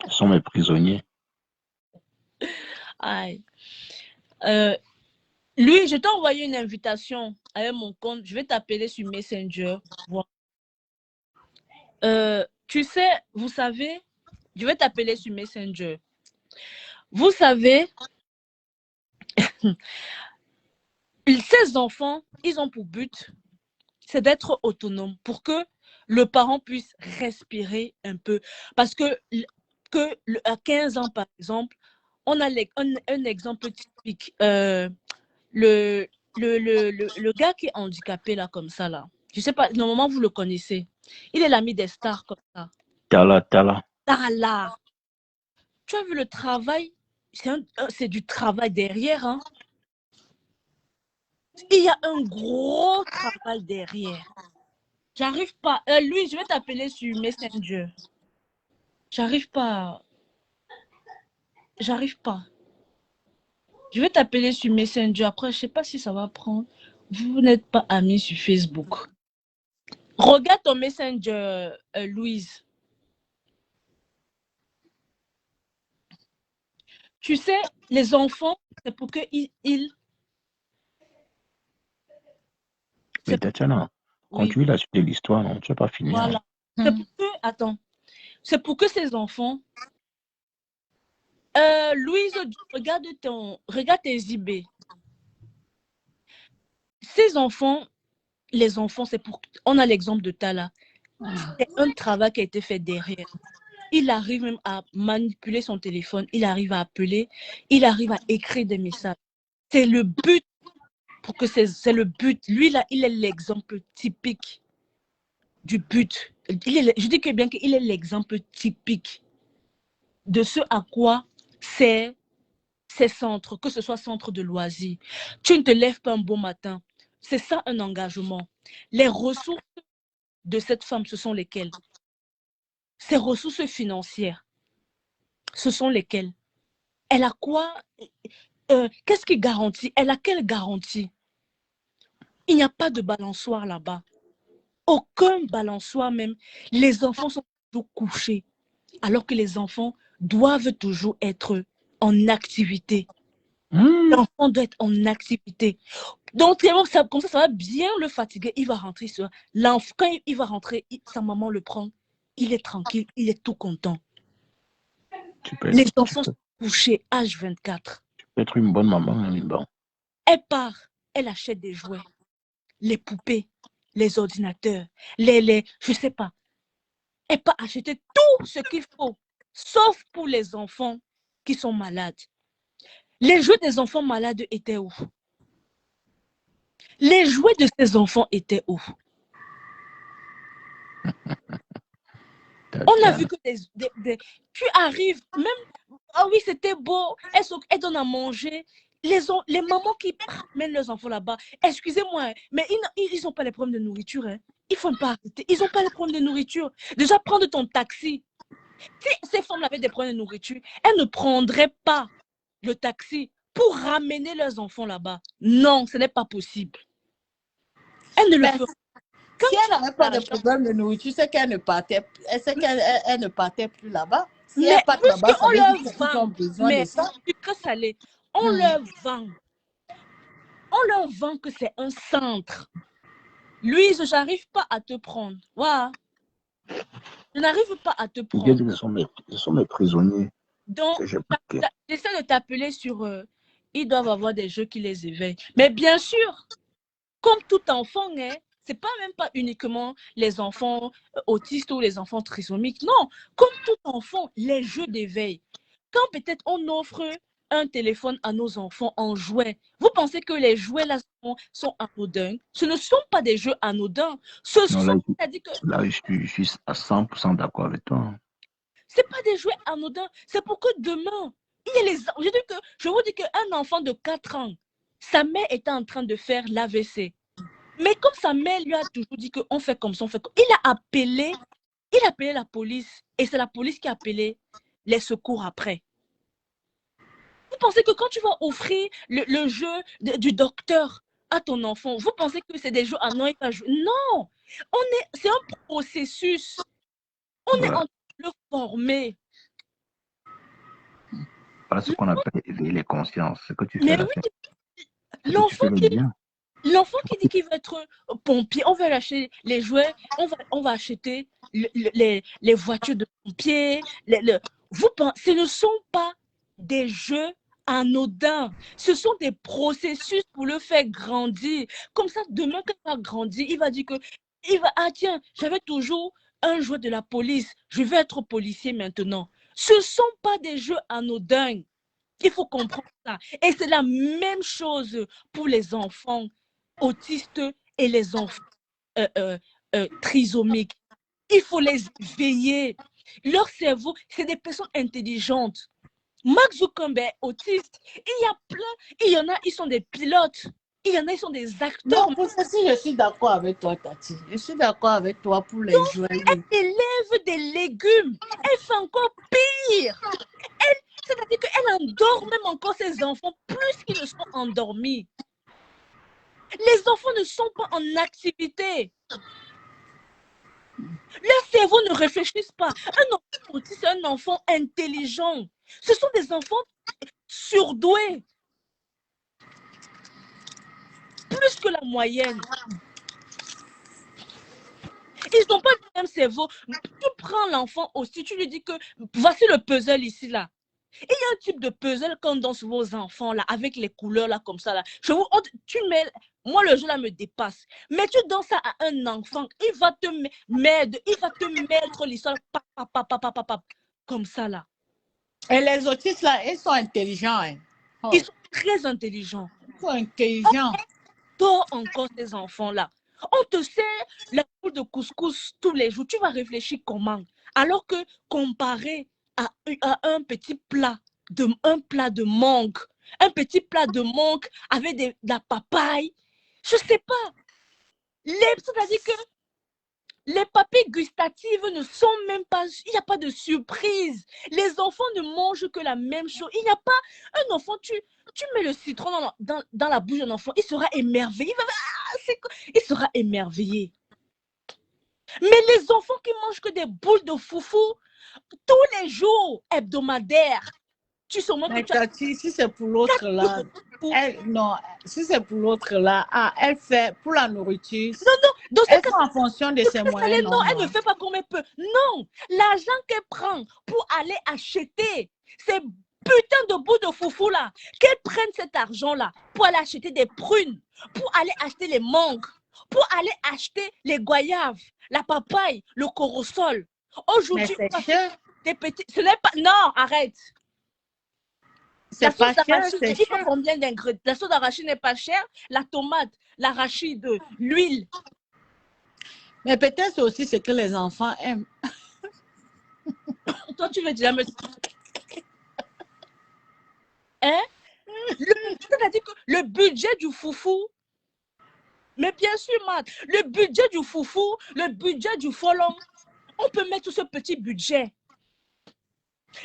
Ce sont mes prisonniers. Aïe. Lui, je t'ai envoyé une invitation avec mon compte. Je vais t'appeler sur Messenger. Voilà. Tu sais, vous savez, je vais t'appeler sur Messenger. Vous savez, ces enfants, ils ont pour but, c'est d'être autonomes pour que le parent puisse respirer un peu. Parce que à 15 ans, par exemple, on a un exemple typique. Le gars qui est handicapé là, comme ça, là, je sais pas, normalement, vous le connaissez. Il est l'ami des stars comme ça. Tala. Tu as vu le travail? C'est du travail derrière. Hein? Il y a un gros travail derrière. J'arrive pas. Lui, je vais t'appeler sur Messenger. J'arrive pas. Je vais t'appeler sur Messenger. Après, je sais pas si ça va prendre. Vous n'êtes pas amis sur Facebook. Regarde ton Messenger, Louise. Tu sais, les enfants, c'est pour qu'ils... Mais Tatiana, continue la suite de l'histoire, non? Tu n'as pas fini. Voilà. Hein. C'est pour que... Attends. C'est pour que ces enfants... Louise, regarde tes IB. Ces enfants, les enfants, c'est pour... On a l'exemple de Tala. C'est un travail qui a été fait derrière. Il arrive même à manipuler son téléphone, il arrive à appeler, il arrive à écrire des messages. C'est le but, pour que c'est le but. Lui, là, il est l'exemple typique du but. Je dis que bien qu'il est l'exemple typique de ce à quoi c'est ces centres, que ce soit centre de loisirs. Tu ne te lèves pas un bon matin. C'est ça un engagement. Les ressources de cette femme, ce sont lesquelles? Ses ressources financières, ce sont lesquelles? Elle a quoi? Qu'est-ce qui garantit? Elle a quelle garantie? Il n'y a pas de balançoire là-bas. Aucun balançoire même. Les enfants sont toujours couchés, alors que les enfants doivent toujours être en activité. L'enfant doit être en activité. Donc, comme ça va bien le fatiguer. Il va rentrer sur l'enfant. Quand il va rentrer, sa maman le prend. Il est tranquille, il est tout content. Les enfants sont couchés H24. Tu peux être une bonne maman, bon. Elle part, elle achète des jouets, les poupées, les ordinateurs, je sais pas. Elle part acheter tout ce qu'il faut, sauf pour les enfants qui sont malades. Les jouets des enfants malades étaient où? Les jouets de ces enfants étaient où? On a vu que tu arrives, même, ah oui, c'était beau, elles donnent à manger. Les mamans qui ramènent leurs enfants là-bas, excusez-moi, mais ils n'ont pas les problèmes de nourriture. Hein. Il ne faut pas arrêter. Ils n'ont pas les problèmes de nourriture. Déjà, prendre ton taxi. Si ces femmes avaient des problèmes de nourriture, elles ne prendraient pas le taxi pour ramener leurs enfants là-bas. Non, ce n'est pas possible. Elles ne le feront pas. Si elle n'avait pas de problème de nourriture, c'est qu'elle ne partait, elle ne partait plus là-bas. Si Mais elle part là-bas, ça on veut leur dire qu'ils ont vend, besoin mais de ça. sucre salé, on leur vend. On leur vend que c'est un centre. Louise, j'arrive pas à te prendre. Voilà. Je n'arrive pas à te prendre. Ce sont mes prisonniers. Donc, j'essaie de t'appeler sur eux. Ils doivent avoir des jeux qui les éveillent. Mais bien sûr, comme tout enfant, hein, c'est pas même pas uniquement les enfants autistes ou les enfants trisomiques. Non, comme tout enfant, les jeux d'éveil. Quand peut-être on offre un téléphone à nos enfants en jouet, vous pensez que les jouets là sont anodins? Ce ne sont pas des jeux anodins. Là, je suis à 100% d'accord avec toi. C'est pas des jouets anodins. C'est pour que demain, je vous dis qu'un enfant de 4 ans, sa mère était en train de faire l'AVC. Mais comme sa mère lui a toujours dit qu'on fait comme ça, on fait comme ça, il a appelé la police et c'est la police qui a appelé les secours après. Vous pensez que quand tu vas offrir le jeu du docteur à ton enfant, vous pensez que c'est des jeux à non, il va jouer? Non! C'est un processus. On est en train de le former. Voilà ce qu'on appelle éveiller les consciences. Ce que tu fais Mais là, oui, l'enfant qui dit qu'il veut être pompier, on va lâcher les jouets, on va acheter les voitures de pompiers. Ce ne sont pas des jeux anodins. Ce sont des processus pour le faire grandir. Comme ça, demain, quand il va grandir, il va dire que, ah tiens, j'avais toujours un jouet de la police, je vais être policier maintenant. Ce ne sont pas des jeux anodins. Il faut comprendre ça. Et c'est la même chose pour les enfants autistes et les enfants trisomiques. Il faut les veiller. Leur cerveau, c'est des personnes intelligentes. Mark Zuckerberg, autiste, il y en a, ils sont des pilotes. Il y en a, ils sont des acteurs. Non, pour ceci, je suis d'accord avec toi, Tati. Je suis d'accord avec toi pour les jouets. Elle élève des légumes. Elle fait encore pire. C'est-à-dire qu'elle endort même encore ses enfants plus qu'ils ne sont endormis. Les enfants ne sont pas en activité. Leur cerveau ne réfléchit pas. Un enfant autiste, c'est un enfant intelligent. Ce sont des enfants surdoués. Plus que la moyenne. Ils n'ont pas le même cerveau. Tu prends l'enfant aussi, tu lui dis que voici le puzzle ici, là. Il y a un type de puzzle qu'on donne sur vos enfants, là, avec les couleurs, là, comme ça, là. Moi, le jeu, là, me dépasse. Mais tu donnes ça à un enfant, il va te mettre l'histoire, comme ça, là. Et les autistes, là, ils sont intelligents. Hein. Oh. Ils sont très intelligents. Ils sont intelligents. Toi, encore, ces enfants-là. On te sert la poule de couscous tous les jours. Tu vas réfléchir comment? Alors que comparé à un petit plat, un plat de mangue, un petit plat de mangue avec de la papaye, je ne sais pas. C'est-à-dire que les papilles gustatives ne sont même pas, il n'y a pas de surprise. Les enfants ne mangent que la même chose. Il n'y a pas un enfant, tu mets le citron dans la bouche d'un enfant, il sera émerveillé. Il sera émerveillé. Mais les enfants qui mangent que des boules de foufou tous les jours, hebdomadaires, tu sais moi que Tati, si c'est pour l'autre là, si c'est pour l'autre là, elle fait pour la nourriture. Non, elle fait en fonction de ses moyens. Non, elle ne fait pas comme elle peut. Non, l'argent qu'elle prend pour aller acheter ces putains de bouts de foufou là, qu'elle prenne cet argent là pour aller acheter des prunes, pour aller acheter les mangues, pour aller acheter les goyaves, la papaye, le corosol. Aujourd'hui, des petits. Ce n'est pas. Non, arrête. La sauce d'arachide, il faut combien d'ingrédients? La sauce d'arachide n'est pas chère. La tomate, l'arachide, l'huile. Mais peut-être aussi ce que les enfants aiment. Toi, tu veux déjà me... Hein? C'est-à-dire que le budget du foufou, mais bien sûr, Matt, le budget du foufou, le budget du folon, on peut mettre ce petit budget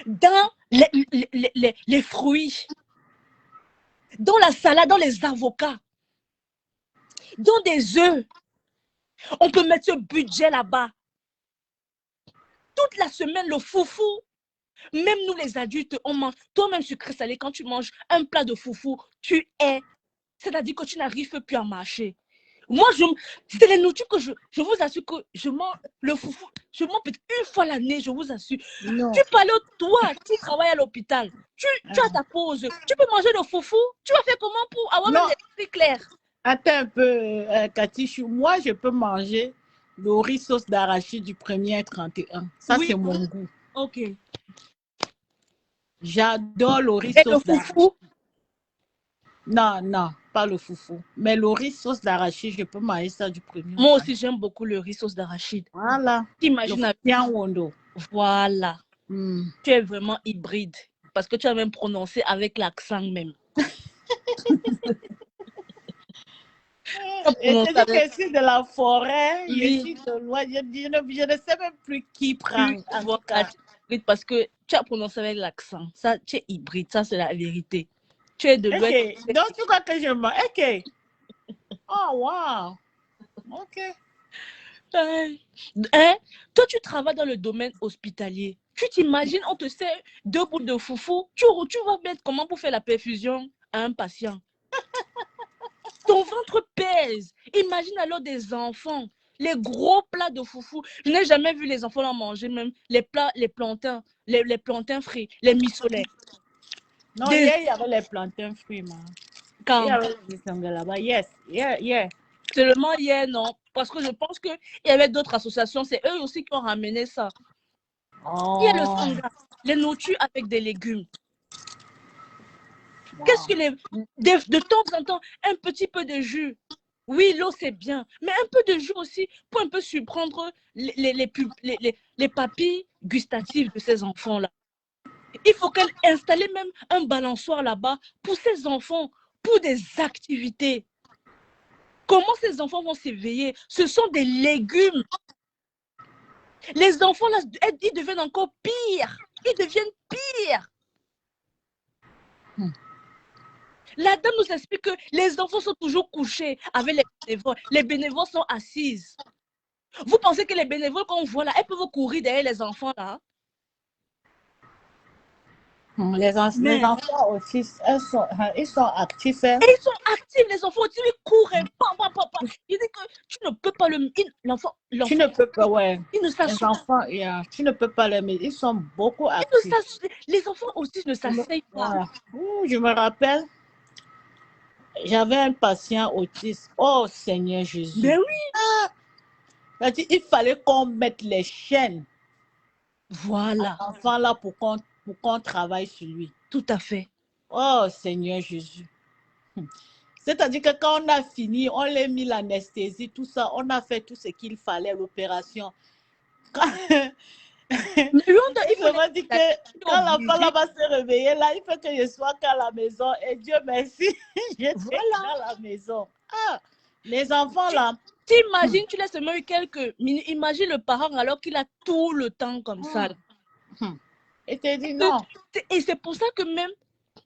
dans les fruits, dans la salade, dans les avocats, dans des œufs. On peut mettre ce budget là-bas. Toute la semaine, le foufou, même nous les adultes, on mange. Toi-même, sucré salé, quand tu manges un plat de foufou, tu es. C'est-à-dire que tu n'arrives plus à marcher. Moi, c'est les nourritures que je vous assure que je mange le foufou. Je mange peut-être une fois l'année, je vous assure. Non. Tu parles, toi, qui travailles à l'hôpital, tu as ta pause. Tu peux manger le foufou. Tu vas faire comment pour avoir même des prix clairs? Attends un peu, Katichou. Moi, je peux manger le riz sauce d'arachide du 1er au 31. Ça, Oui. c'est mon goût. Ok. J'adore le riz Et sauce le foufou? Non, non, pas le foufou. Mais le riz sauce d'arachide, je peux manger ça du 1er. Moi aussi, j'aime beaucoup le riz sauce d'arachide. Voilà. Imagine. Voilà. Tu es vraiment hybride. Parce que tu as même prononcé avec l'accent même. Et c'est que c'est de la forêt, oui. Je suis de loin, je ne sais même plus qui prend. Parce que tu as prononcé avec l'accent. Ça, tu es hybride, ça c'est la vérité. Tu es de l'ouest. Okay. Donc tu crois que je mens? Ok. Oh wow. Ok. Toi, tu travailles dans le domaine hospitalier. Tu t'imagines, on te sert 2 boules de foufou. Tu vas mettre comment pour faire la perfusion à un patient? Ton ventre pèse. Imagine alors des enfants, les gros plats de foufou. Je n'ai jamais vu les enfants en manger, même les plats, les plantains frits, les missolaires. Non, hier, il y avait les plantains frits, man. Quand? Il y avait les sangs là-bas. Yes, yeah. Seulement hier, non. Parce que je pense qu'il y avait d'autres associations. C'est eux aussi qui ont ramené ça. Oh. Il y a le sanga, les nourritures avec des légumes. Wow. Qu'est-ce que de temps en temps, un petit peu de jus. Oui, l'eau, c'est bien. Mais un peu de jus aussi pour un peu surprendre les papilles gustatives de ces enfants-là. Il faut qu'elle installe même un balançoire là-bas pour ces enfants, pour des activités. Comment ces enfants vont s'éveiller? Ce sont des légumes. Les enfants, là, ils deviennent encore pires. Ils deviennent pires. La dame nous explique que les enfants sont toujours couchés avec les bénévoles. Les bénévoles sont assises. Vous pensez que les bénévoles qu'on voit là, elles peuvent courir derrière les enfants là? Les enfants aussi, ils sont actifs. Hein? Et ils sont actifs, les enfants aussi, ils courent. Il dit que tu ne peux pas l'enfant. Tu ne peux pas, ouais. Ils ne les enfants, tu ne peux pas les mettre. Ils sont beaucoup actifs. Les enfants aussi ne s'asseyent pas. Je me rappelle, j'avais un patient autiste. Oh Seigneur Jésus. Mais oui. Il fallait qu'on mette les chaînes. Voilà. L'enfant là pour qu'on travaille sur lui. Tout à fait. Oh Seigneur Jésus. C'est-à-dire que quand on a fini, on l'a mis l'anesthésie, tout ça, on a fait tout ce qu'il fallait, l'opération. Il m'a dit que quand l'enfant là va se réveiller, là, il faut que je sois qu'à la maison. Et Dieu merci, j'étais à la maison. Ah, les enfants là. T'imagines, tu laisses seulement eu quelques minutes. Imagine le parent alors qu'il a tout le temps comme ça. Et tu dis non. Et c'est pour ça que même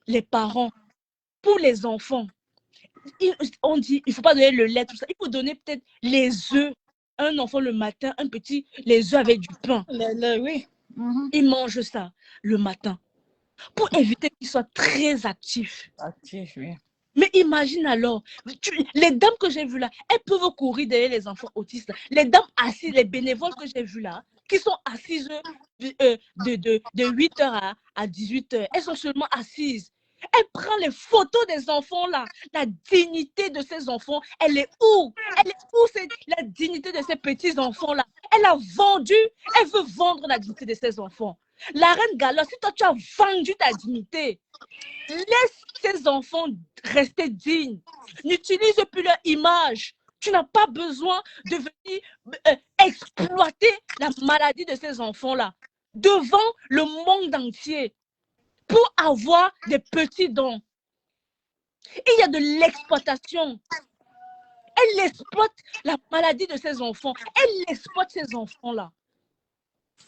les parents, pour les enfants, on dit, il ne faut pas donner le lait, tout ça. Il faut donner peut-être les œufs. Un enfant le matin, les œufs avec du pain. Oui. Il mange ça le matin pour éviter qu'il soit très actif. Actif, oui. Mais imagine alors, les dames que j'ai vues là, elles peuvent courir derrière les enfants autistes. Les dames assises, les bénévoles que j'ai vues là, qui sont assises de 8h à 18h, elles sont seulement assises. Elle prend les photos des enfants là. La dignité de ces enfants, elle est où? Elle est où la dignité de ces petits enfants là? Elle a vendu, elle veut vendre la dignité de ces enfants. La reine Gala, si toi tu as vendu ta dignité, laisse ces enfants rester dignes. N'utilise plus leur image. Tu n'as pas besoin de venir exploiter la maladie de ces enfants là. devant le monde entier pour avoir des petits dons. Il y a de l'exploitation. Elle exploite la maladie de ses enfants. Elle exploite ses enfants-là.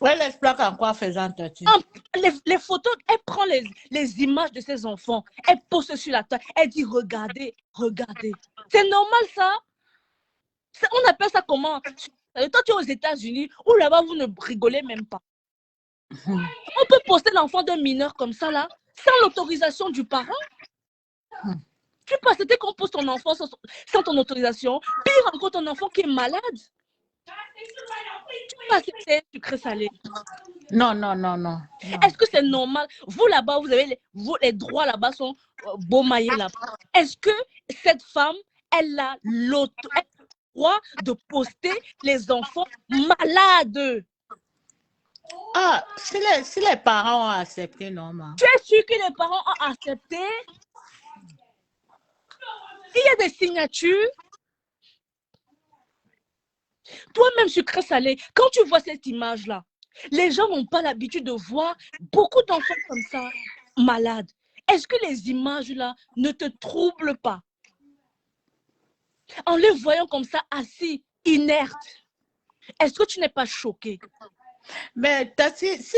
Elle exploite en quoi faisant, Tati? Les photos, elle prend les images de ses enfants. Elle pose sur la table. Elle dit, regardez, regardez. C'est normal ça? On appelle ça comment? Toi, tu es aux États-Unis, ou là-bas, vous ne rigolez même pas. On peut poster l'enfant d'un mineur comme ça, là, sans l'autorisation du parent. Tu peux accepter qu'on pose ton enfant sans ton autorisation. Pire encore, ton enfant qui est malade. Tu peux accepter sucré salé. Non, non, non, non. Est-ce que c'est normal? Vous, là-bas, vous avez les droits là-bas sont beau maillés là-bas. Est-ce que cette femme, elle a le droit de poster les enfants malades? Ah, si les parents ont accepté, non, ma. Tu es sûr que les parents ont accepté? Il y a des signatures. Toi-même, sucré salé, quand tu vois cette image-là, les gens n'ont pas l'habitude de voir beaucoup d'enfants comme ça, malades. Est-ce que les images-là ne te troublent pas? En les voyant comme ça, assis, inertes, est-ce que tu n'es pas choqué? Mais si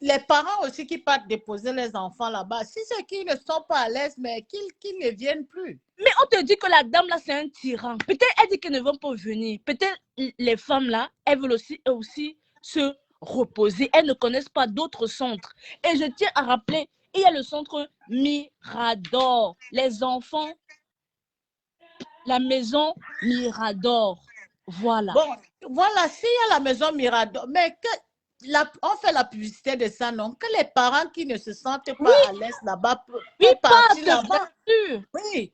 les parents aussi qui partent déposer les enfants là-bas, si ceux qui ne sont pas à l'aise, mais qu'ils ne viennent plus. Mais on te dit que la dame là, c'est un tyran. Peut-être elle dit qu'elles ne vont pas venir. Peut-être les femmes là, elles veulent aussi se reposer. Elles ne connaissent pas d'autres centres. Et je tiens à rappeler, il y a le centre Mirador. Les enfants, la maison Mirador. Voilà. Bon, voilà, s'il y a la maison Mirador, mais on fait la publicité de ça, non? Que les parents qui ne se sentent pas à l'aise là-bas peuvent partir là-bas. Oui.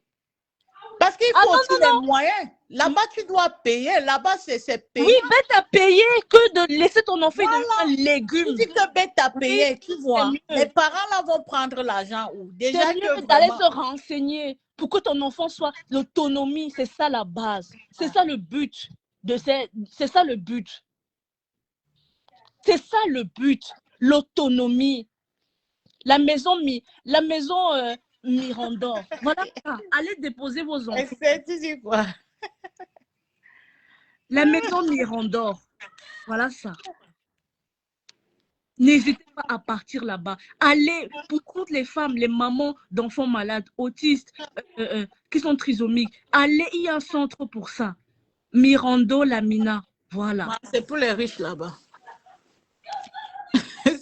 Parce qu'il faut aussi les moyens. Là-bas, tu dois payer. Là-bas, c'est payé. Oui, bête à payer que de laisser ton enfant devenir un légume. Tu dis que bête à payer, tu vois. Les parents là vont prendre l'argent où? Déjà c'est mieux d'aller se renseigner pour que ton enfant soit l'autonomie. C'est ça la base. C'est ça le but. C'est ça le but. C'est ça le but. L'autonomie. La maison Mirandor. Voilà. Allez déposer vos enfants. Tu dis quoi? La maison Mirandor. Voilà ça. N'hésitez pas à partir là-bas. Allez, pour toutes les femmes, les mamans d'enfants malades, autistes, qui sont trisomiques, allez, il y a un centre pour ça. Mirando Lamina. Voilà. C'est pour les riches là-bas.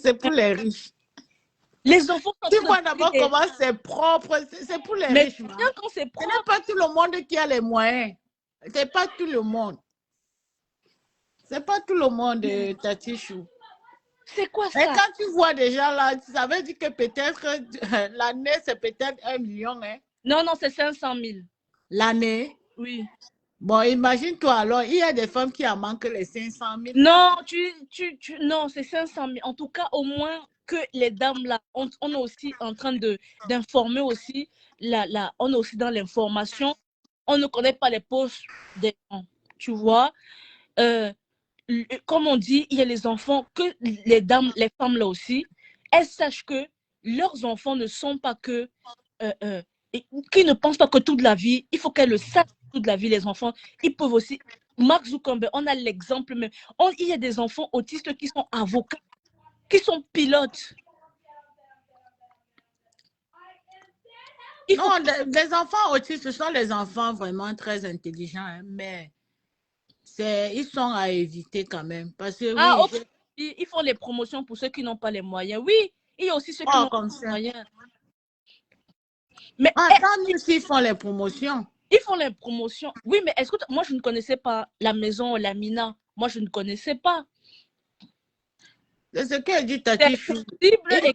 C'est pour les riches. Les enfants sont tu vois d'abord comment c'est propre. C'est pour les riches. Bien quand c'est propre. Ce n'est pas tout le monde qui a les moyens. Ce n'est pas tout le monde. C'est pas tout le monde, Tati Chou. C'est quoi ça? Et quand tu vois déjà là, ça veut dire que peut-être l'année, c'est peut-être 1 million. Hein? Non, non, c'est 500 000. L'année? Oui. Bon, imagine-toi alors, il y a des femmes qui en manquent les 500 000. Non, non, c'est 500 000. En tout cas, au moins que les dames là, on est aussi en train d'informer aussi, on est aussi dans l'information. On ne connaît pas les poches des gens, tu vois. Comme on dit, il y a les enfants, que les dames, les femmes là aussi, elles sachent que leurs enfants ne sont pas que, qui ne pensent pas que toute la vie, il faut qu'elles le sachent toute la vie, les enfants, ils peuvent aussi, Mark Zuckerberg, on a l'exemple même, il y a des enfants autistes qui sont avocats, qui sont pilotes. Non, les enfants autistes, ce sont les enfants vraiment très intelligents, hein, mais ils sont à éviter quand même. Parce que, ils font les promotions pour ceux qui n'ont pas les moyens. Oui, il y a aussi ceux qui n'ont pas les moyens. Mais tant mieux s'ils font les promotions. Ils font les promotions. Oui, mais est-ce que moi, je ne connaissais pas la maison Lamina. Moi, je ne connaissais pas. C'est ce qu'elle dit, Tati Chou.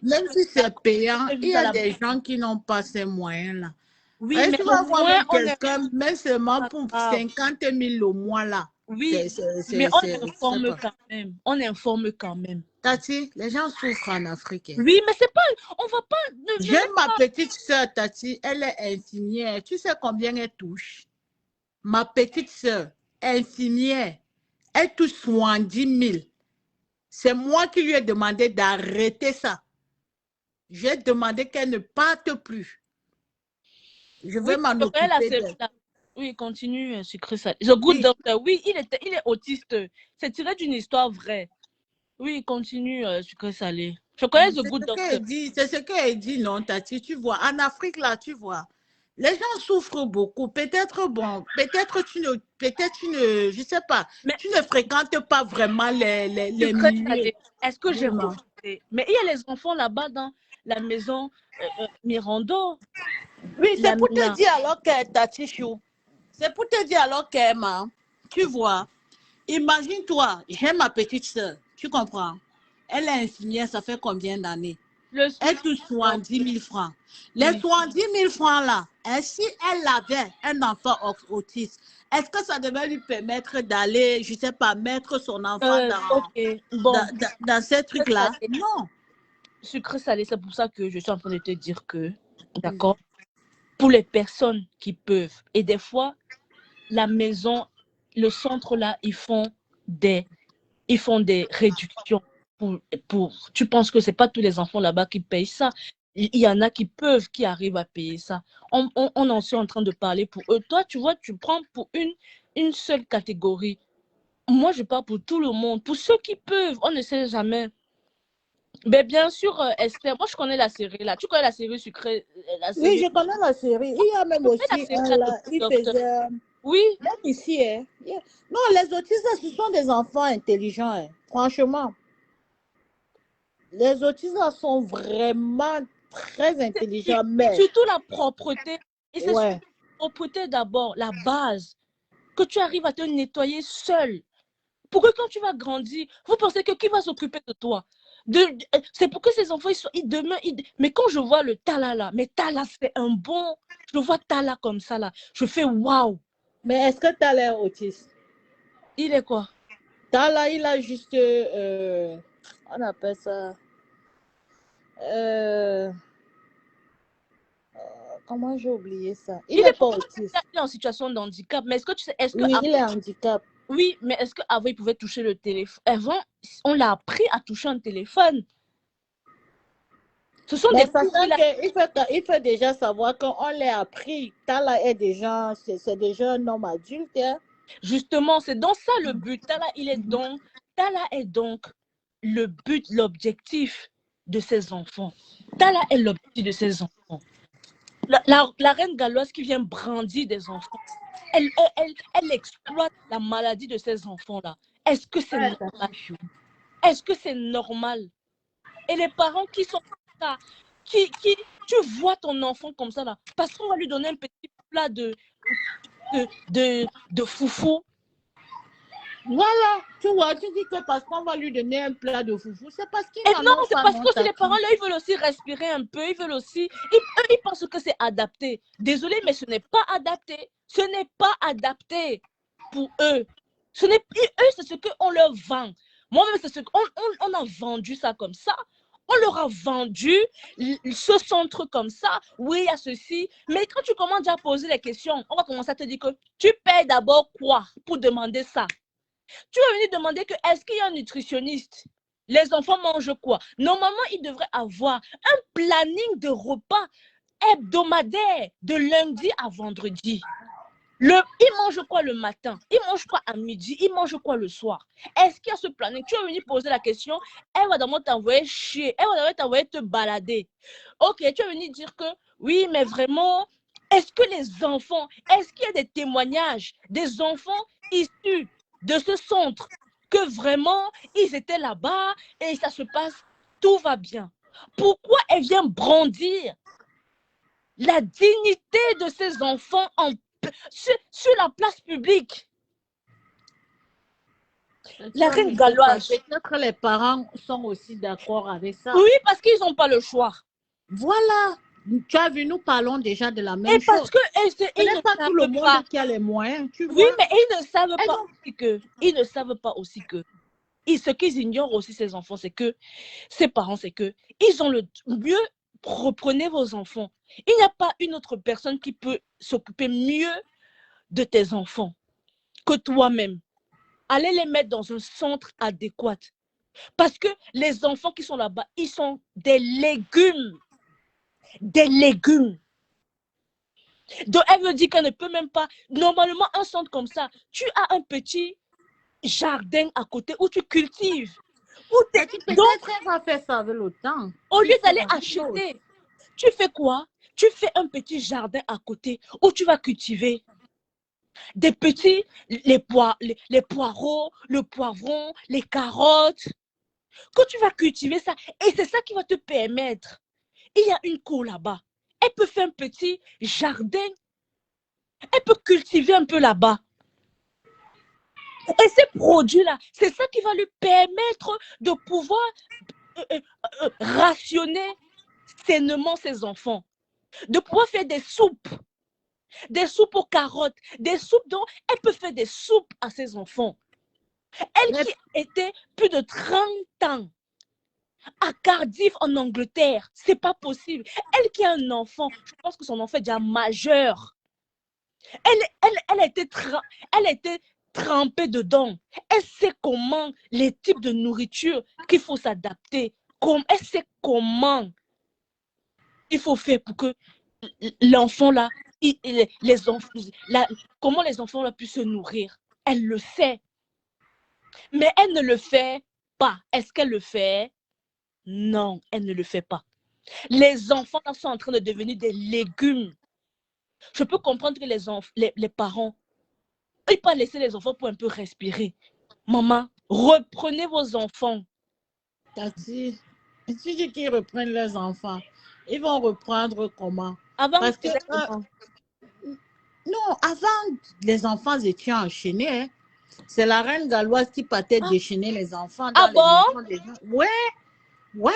Même si c'est payant, il y a des gens qui n'ont pas ces moyens-là. Oui, mais tu vas voir quelqu'un, même seulement pour 50 000 le mois là. Oui, mais on informe quand même. On informe quand même. Tati, les gens souffrent en Afrique. Oui, mais c'est pas, on va pas... J'ai ma petite soeur, Tati, elle est infirmière. Tu sais combien elle touche? Ma petite soeur, infirmière, elle touche 70 000. C'est moi qui lui ai demandé d'arrêter ça. J'ai demandé qu'elle ne parte plus. Je vais Oui, m'en je connais la occuper série d'elle. là. Oui, continue, sucré salé. The Good Oui. Doctor, oui, il est autiste. C'est tiré d'une histoire vraie. Oui, continue, sucré salé. Je connais The C'est Good ce Doctor. qu'elle dit, c'est ce qu'elle dit, non, Tati, tu vois. En Afrique, là, tu vois, les gens souffrent beaucoup. Peut-être, bon, peut-être tu ne, je sais pas, Mais tu ne fréquentes pas vraiment les sucré milieux. salé, est-ce que j'ai Oui, non. refusé? Mais il y a les enfants là-bas dans la maison Mirando, Oui, la c'est pour te Mila. dire alors que Tati Chou, c'est pour te dire alors qu'Emma, tu vois, imagine-toi, j'ai ma petite soeur, tu comprends? Elle est infirmière, ça fait combien d'années? Le Elle SMIC, touche 70 000 francs. Les oui. 70 000 francs là, et si elle avait un enfant autiste, est-ce que ça devait lui permettre d'aller, je ne sais pas, mettre son enfant Ok, bon. dans ces trucs-là? Non. Sucré salé, c'est pour ça que je suis en train de te dire que, d'accord, pour les personnes qui peuvent, et des fois, la maison, le centre là, ils font des réductions. Tu penses que c'est pas tous les enfants là-bas qui payent ça. Il y en a qui peuvent, qui arrivent à payer ça. On en est en train de parler pour eux. Toi, tu vois, tu prends pour une seule catégorie. Moi, je parle pour tout le monde, pour ceux qui peuvent. On ne sait jamais. Mais bien sûr, Esther, moi, je connais la série là. Tu connais la série sucrée, la Oui, série. je connais la série. Il y a même Tu connais la aussi série un là, là, de il docteur. faisait, Oui. même ici, hein. Non, les autistes, ce sont des enfants intelligents, hein. Franchement. Les autistes sont vraiment très intelligents, mais Surtout la propreté. Et c'est ouais. la propreté d'abord, la base. Que tu arrives à te nettoyer seul. Pour que quand tu vas grandir, vous pensez que qui va s'occuper de toi? C'est pour que ces enfants, mais quand je vois le Tala là, mais Tala, c'est un bon. Je vois Tala comme ça là. Je fais waouh. Mais est-ce que tu as l'air autiste? Il est quoi? Là, il a juste, on appelle ça, euh, comment j'ai oublié ça? Il Il n'est est, pas autiste. il est en situation de handicap. Mais est-ce que tu sais, Oui, il est handicap. oui, mais est-ce qu'avant, il pouvait toucher le téléphone? Avant, on l'a appris à toucher un téléphone. Ce sont Mais des cours. sachant qu'il faut déjà savoir qu'on l'a appris. Tala est déjà, c'est déjà un homme adulte, hein. Justement, c'est dans ça le but. Tala est donc le but, l'objectif de ses enfants. Tala est l'objectif de ses enfants. La reine galloise qui vient brandir des enfants, elle exploite la maladie de ces enfants-là. Est-ce que c'est normal? Est-ce que c'est normal? Et les parents qui sont là, tu vois ton enfant comme ça là, parce qu'on va lui donner un petit plat de foufou. Voilà, tu vois, tu dis que parce qu'on va lui donner un plat de foufou, c'est parce qu'ils n'en Non, ont c'est pas. parce que les parents là, ils veulent aussi respirer un peu, ils veulent aussi, ils pensent que c'est adapté. Désolé, mais ce n'est pas adapté. Ce n'est pas adapté pour eux. Eux, c'est ce qu'on leur vend. Moi-même, c'est ce qu'on a vendu ça comme ça. On leur a vendu ce centre comme ça. Oui, il y a ceci. Mais quand tu commences à poser les questions, on va commencer à te dire que tu payes d'abord quoi pour demander ça? Tu vas venir demander que est-ce qu'il y a un nutritionniste? Les enfants mangent quoi? Normalement, ils devraient avoir un planning de repas hebdomadaire de lundi à vendredi. Ils mangent quoi le matin? Ils mangent quoi à midi? Ils mangent quoi le soir? Est-ce qu'il y a ce planning? Tu vas venir poser la question, elle va d'abord t'envoyer chier, elle va d'abord t'envoyer te balader. Ok, tu vas venir dire que oui, mais vraiment, est-ce que les enfants, est-ce qu'il y a des témoignages des enfants issus de ce centre que vraiment ils étaient là-bas et ça se passe, tout va bien? Pourquoi elle vient brandir la dignité de ces enfants sur la place publique? La reine galloise. Peut-être les parents sont aussi d'accord avec ça. Oui, parce qu'ils n'ont pas le choix. Voilà. Tu as vu, nous parlons déjà de la même Et parce chose. que Ce n'est pas tout le monde qui a les moyens, tu vois. Oui, mais ils ne savent pas aussi que. Ils ne savent pas aussi que. Ce qu'ils ignorent aussi, ces enfants, c'est que. Ces parents, c'est que. Ils ont le mieux. Reprenez vos enfants. Il n'y a pas une autre personne qui peut s'occuper mieux de tes enfants que toi-même. Allez les mettre dans un centre adéquat. Parce que les enfants qui sont là-bas, ils sont des légumes. Des légumes. Donc, elle me dit qu'elle ne peut même pas... Normalement, un centre comme ça, tu as un petit jardin à côté où tu cultives. Donc, elle va faire ça avec le temps. Au lieu d'aller acheter, tu fais quoi? Tu fais un petit jardin à côté où tu vas cultiver des petits, les poireaux, le poivron, les carottes. Quand tu vas cultiver ça, et c'est ça qui va te permettre. Il y a une cour là-bas. Elle peut faire un petit jardin. Elle peut cultiver un peu là-bas. Et ces produits-là, c'est ça qui va lui permettre de pouvoir rationner sainement ses enfants. De pouvoir faire des soupes aux carottes, des soupes dont elle peut faire des soupes à ses enfants. Elle qui était plus de 30 ans à Cardiff en Angleterre, c'est pas possible. Elle qui a un enfant, je pense que son enfant est déjà majeur. Elle a été trempée dedans. Elle sait comment les types de nourriture qu'il faut s'adapter. Elle sait comment il faut faire pour que l'enfant là, comment les enfants là puissent se nourrir. Elle le sait. Mais elle ne le fait pas. Est-ce qu'elle le fait? Non, elle ne le fait pas. Les enfants là sont en train de devenir des légumes. Je peux comprendre que les parents, ils peuvent laisser les enfants pour un peu respirer. Maman, reprenez vos enfants. Tati, tu dis qu'ils reprennent leurs enfants. Ils vont reprendre comment? Avant, parce que non, avant, les enfants étaient enchaînés. Hein. C'est la reine galloise qui partait déchaîner les enfants dans les maisons des gens. Ouais.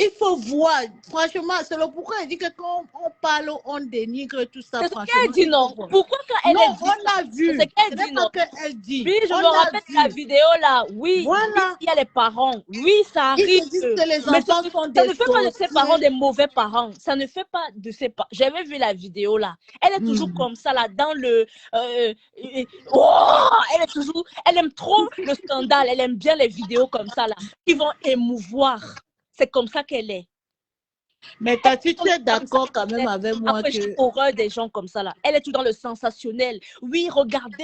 Il faut voir. Franchement, c'est le pourquoi elle dit que quand on parle, on dénigre tout ça. C'est ce qu'elle dit, non? Pourquoi quand elle non, dit on a vu. C'est qu'elle dit, non? Qu'elle dit. Oui, je me rappelle la vidéo là. Oui, voilà. Il y a les parents. Oui, ça arrive. Ils disent que les enfants sont des ça ne fait pas de ses parents des mauvais parents. Ça ne fait pas de ses parents. J'avais vu la vidéo là. Elle est toujours comme ça là, dans le... elle aime trop le scandale. Elle aime bien les vidéos comme ça là, qui vont émouvoir. C'est comme ça qu'elle est. Mais Tati, tu es d'accord quand même avec moi après, j'ai horreur des gens comme ça là. Elle est tout dans le sensationnel. Oui, regardez.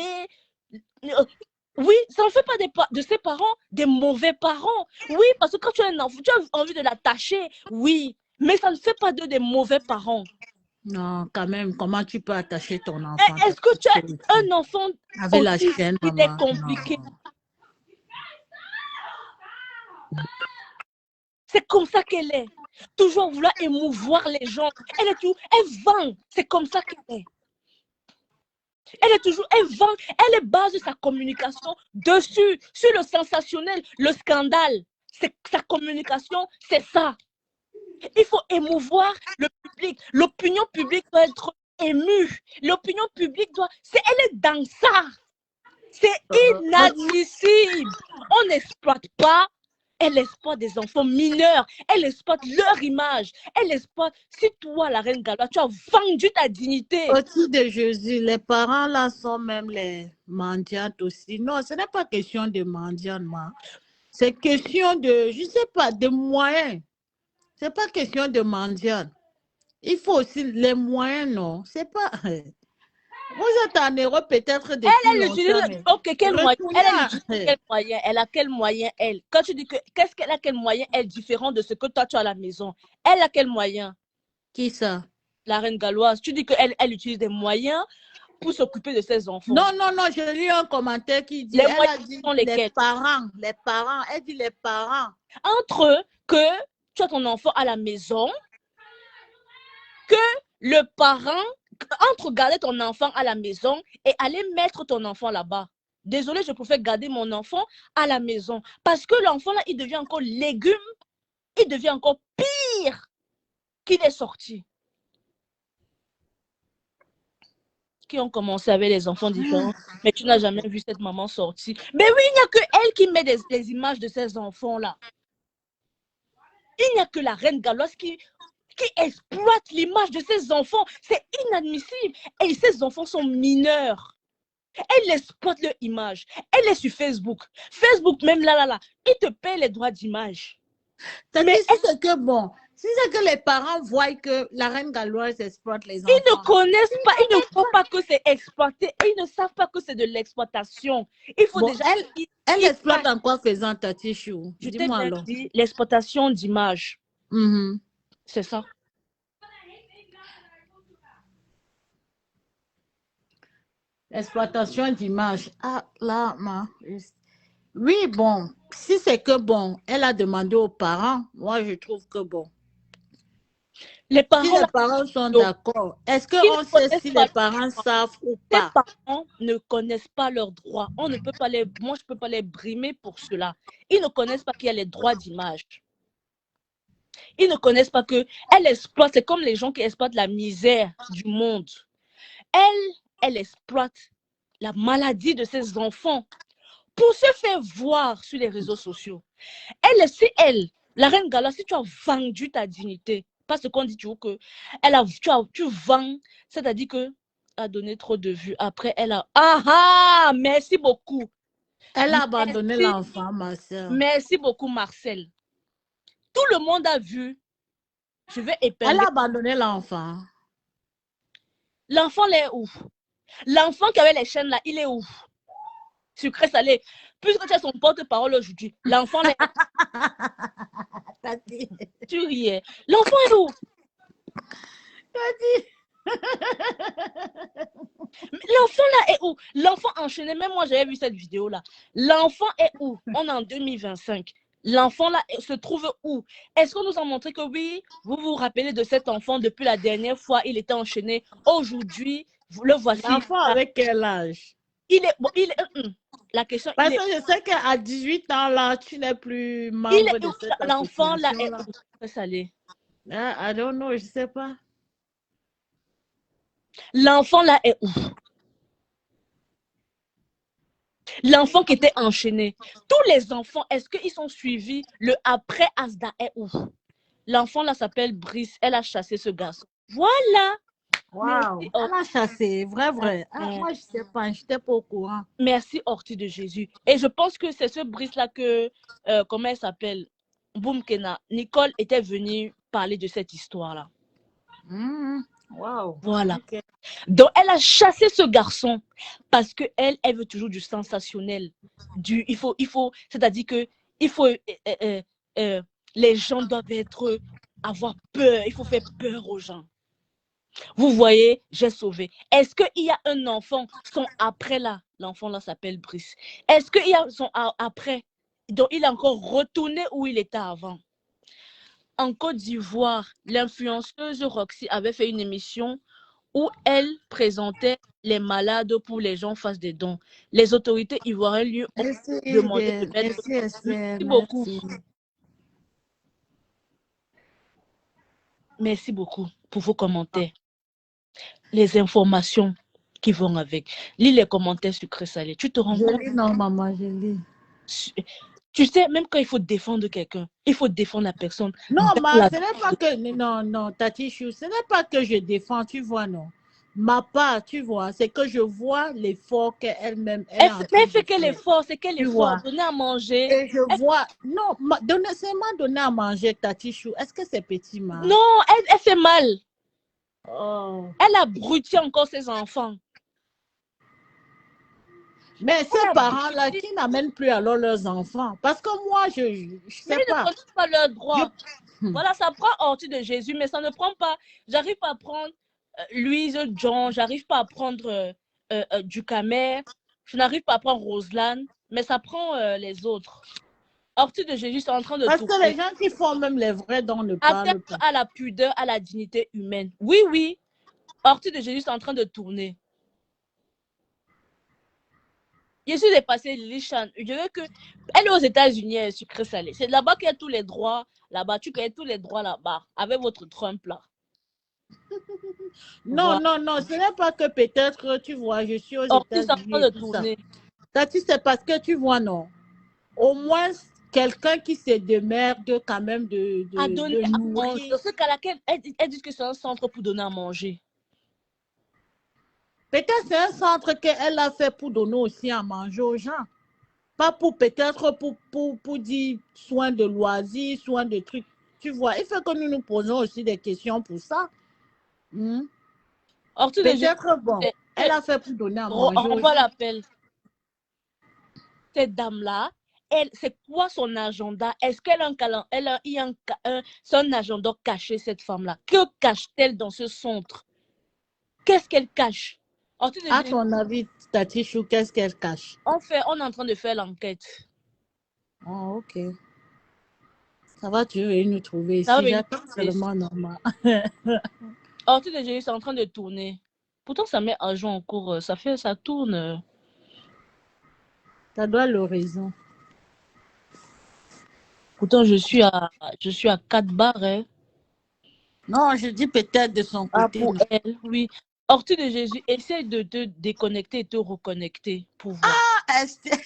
Oui, ça ne fait pas de ses parents des mauvais parents. Oui, parce que quand tu as un enfant, tu as envie de l'attacher. Oui, mais ça ne fait pas d'eux des mauvais parents. Non, quand même, comment tu peux attacher ton enfant? Est-ce que tu as un enfant avec la chaîne, il est compliqué? C'est comme ça qu'elle est. Toujours vouloir émouvoir les gens. Elle vend. C'est comme ça qu'elle est. Elle vend, elle base sa communication dessus, sur le sensationnel, le scandale. Sa communication, c'est ça. Il faut émouvoir le public. L'opinion publique doit être émue. L'opinion publique elle est dans ça. C'est inadmissible. On n'exploite pas. Elle exploite des enfants mineurs. Elle exploite leur image. Elle exploite... Si toi, la reine Galloise, tu as vendu ta dignité. Au-dessus de Jésus, les parents là sont même les mendiantes aussi. Non, ce n'est pas question de mendiantement. C'est question de, je ne sais pas, de moyens. Ce n'est pas question de mendiante. Il faut aussi les moyens, non. C'est pas... Vous êtes en Europe peut-être depuis elle utilise, ok, quel moyen? Elle utilise quel moyen? Elle a quel moyen, elle? Quand tu dis que, qu'est-ce qu'elle a, quel moyen, elle, différent de ce que toi, tu as à la maison? Elle a quel moyen? Qui ça? La reine galloise. Tu dis qu'elle utilise des moyens pour s'occuper de ses enfants. Non, je lis un commentaire qui dit, elle a dit les parents, elle dit les parents. Entre que tu as ton enfant à la maison, que le parent, entre garder ton enfant à la maison et aller mettre ton enfant là-bas. Désolée, je préfère garder mon enfant à la maison. Parce que l'enfant là, il devient encore légume, il devient encore pire qu'il est sorti. Qui ont commencé avec les enfants différents, mais tu n'as jamais vu cette maman sortie. Mais oui, il n'y a que elle qui met des images de ces enfants-là. Il n'y a que la reine galloise qui exploite l'image de ses enfants. C'est inadmissible. Et ces enfants sont mineurs. Elle exploite leur image. Elle est sur Facebook. Facebook, même là, ils te payent les droits d'image. Mais est-ce que bon, si c'est que les parents voient que la reine galloise exploite les enfants. Ils ne connaissent pas, ils ne voient pas que c'est exploité. Ils ne savent pas que c'est de l'exploitation. Il faut Bon, déjà... Elle exploite en quoi faisant, Tati Chou? Je t'ai Dis-moi bien alors. dit, l'exploitation d'image. C'est ça. Exploitation d'image. Ah, là, oui, bon, si c'est que bon, elle a demandé aux parents, moi je trouve que bon. Les parents, si les parents sont d'accord, est-ce qu'on sait si les parents savent ou pas? Les parents ne connaissent pas leurs droits. On ne peut pas moi, je ne peux pas les brimer pour cela. Ils ne connaissent pas qu'il y a les droits d'image. Ils ne connaissent pas qu'elle exploite. C'est comme les gens qui exploitent la misère du monde. Elle exploite la maladie de ses enfants pour se faire voir sur les réseaux sociaux. La reine Gala, si tu as vendu ta dignité, parce qu'on dit toujours que tu vends, c'est-à-dire que a donné trop de vues. Après, elle a... Ah, merci beaucoup. Elle a abandonné l'enfant, ma soeur. Merci beaucoup, Marcel. Tout le monde a vu. Je vais épingler. Elle a abandonné l'enfant. L'enfant, il est où? L'enfant qui avait les chaînes là, il est où? Sucré salé. Puisque tu as son porte-parole aujourd'hui, l'enfant là. Tu riais. L'enfant est où? L'enfant là est où? L'enfant enchaîné. Même moi, j'avais vu cette vidéo là. L'enfant est où? On est en 2025. L'enfant là se trouve où? Est-ce qu'on nous a montré que oui, vous vous rappelez de cet enfant depuis la dernière fois, il était enchaîné. Aujourd'hui, le voici. L'enfant avec quel âge? La question. Parce que je sais qu'à 18 ans là, tu n'es plus membre de cette association. L'enfant là est où? Salé. I don't know, je sais pas. L'enfant là est où? L'enfant qui était enchaîné. Tous les enfants, est-ce qu'ils sont suivis? Le après Asda est où? L'enfant là s'appelle Brice. Elle a chassé ce garçon. Voilà. Wow. Elle a chassé, vrai. Ah, moi, je sais pas, je n'étais pas au courant. Merci, Ortie de Jésus. Et je pense que c'est ce Brice là que, comment elle s'appelle? Boumkena. Nicole était venue parler de cette histoire là. Wow. Voilà. Okay. Donc, elle a chassé ce garçon parce qu'elle veut toujours du sensationnel. Il faut, c'est-à-dire que les gens doivent avoir peur. Il faut faire peur aux gens. Vous voyez, j'ai sauvé. Est-ce qu'il y a un enfant, son après là? L'enfant là s'appelle Brice. Est-ce qu'il y a son après? Donc, il est encore retourné où il était avant. En Côte d'Ivoire, l'influenceuse Roxy avait fait une émission où elle présentait les malades pour les gens fassent des dons. Les autorités ivoiriennes lui ont demandé de mettre... Merci beaucoup. Merci beaucoup pour vos commentaires. Les informations qui vont avec. Lis les commentaires sucrés salés. Tu te rends compte? Je lis, non, maman, je lis. Tu sais, même quand il faut défendre quelqu'un, il faut défendre la personne. Non, ma, ce n'est pas que... Non, Tati Chou, ce n'est pas que je défends, tu vois, non. Ma part, tu vois, c'est que je vois l'effort qu'elle-même... Elle fait quel effort? C'est quel effort? Donner à manger. Et je vois... Non, c'est donner à manger, Tati Chou. Est-ce que c'est petit, ma? Non, elle fait mal. Oh. Elle a brouillé encore ses enfants. Mais ces parents-là qui n'amènent plus alors leurs enfants, parce que moi, je sais pas. Ils ne connaissent pas leurs droits. Voilà, ça prend Ortie de Jésus, mais ça ne prend pas. J'arrive pas à prendre Louise John, j'arrive pas à prendre Ducamer, je n'arrive pas à prendre Roselane, mais ça prend les autres. Ortie de Jésus, c'est en train de parce tourner. Que les gens qui font même les vrais dons ne parlent pas. À la pudeur, à la dignité humaine. Oui. Ortie de Jésus, c'est en train de tourner. Je suis dépassée Lily Chan. Je veux que elle est aux États-Unis, elle est sucrée salée. C'est là-bas qu'il y a tous les droits. Là-bas, tu connais tous les droits là-bas. Avec votre Trump là. Non, ce n'est pas que peut-être, tu vois, je suis aux États-Unis. C'est parce que tu vois, non. Au moins, quelqu'un qui se démerde quand même de donner à manger. Dans ce cas-là, elle dit que c'est un centre pour donner à manger. Peut-être c'est un centre qu'elle a fait pour donner aussi à manger aux gens. Pas pour peut-être pour dire soins de loisirs, soins de trucs. Tu vois, il faut que nous nous posons aussi des questions pour ça. Ortie de Jésus, Peut-être, bon, elle a fait pour donner à manger aux gens. renvoie l'appel. Cette dame-là, c'est quoi son agenda? Est-ce qu'elle a un calendrier, son agenda caché, cette femme-là? Que cache-t-elle dans ce centre? Qu'est-ce qu'elle cache? À ton avis, Tati Chou, qu'est-ce qu'elle cache? On est en train de faire l'enquête. Oh, ok. Ça va, tu veux nous trouver ici. J'attends seulement normal. Ortie de Jésus, c'est en train de tourner. Pourtant, ça met à jour en cours. Ça tourne. Ça doit l'horizon. Pourtant, je suis à 4 barres. Hein. Non, je dis peut-être de son côté. Pour elle, oui. Ortie de Jésus, essaye de te déconnecter et te reconnecter pour voir. Ah, Esther.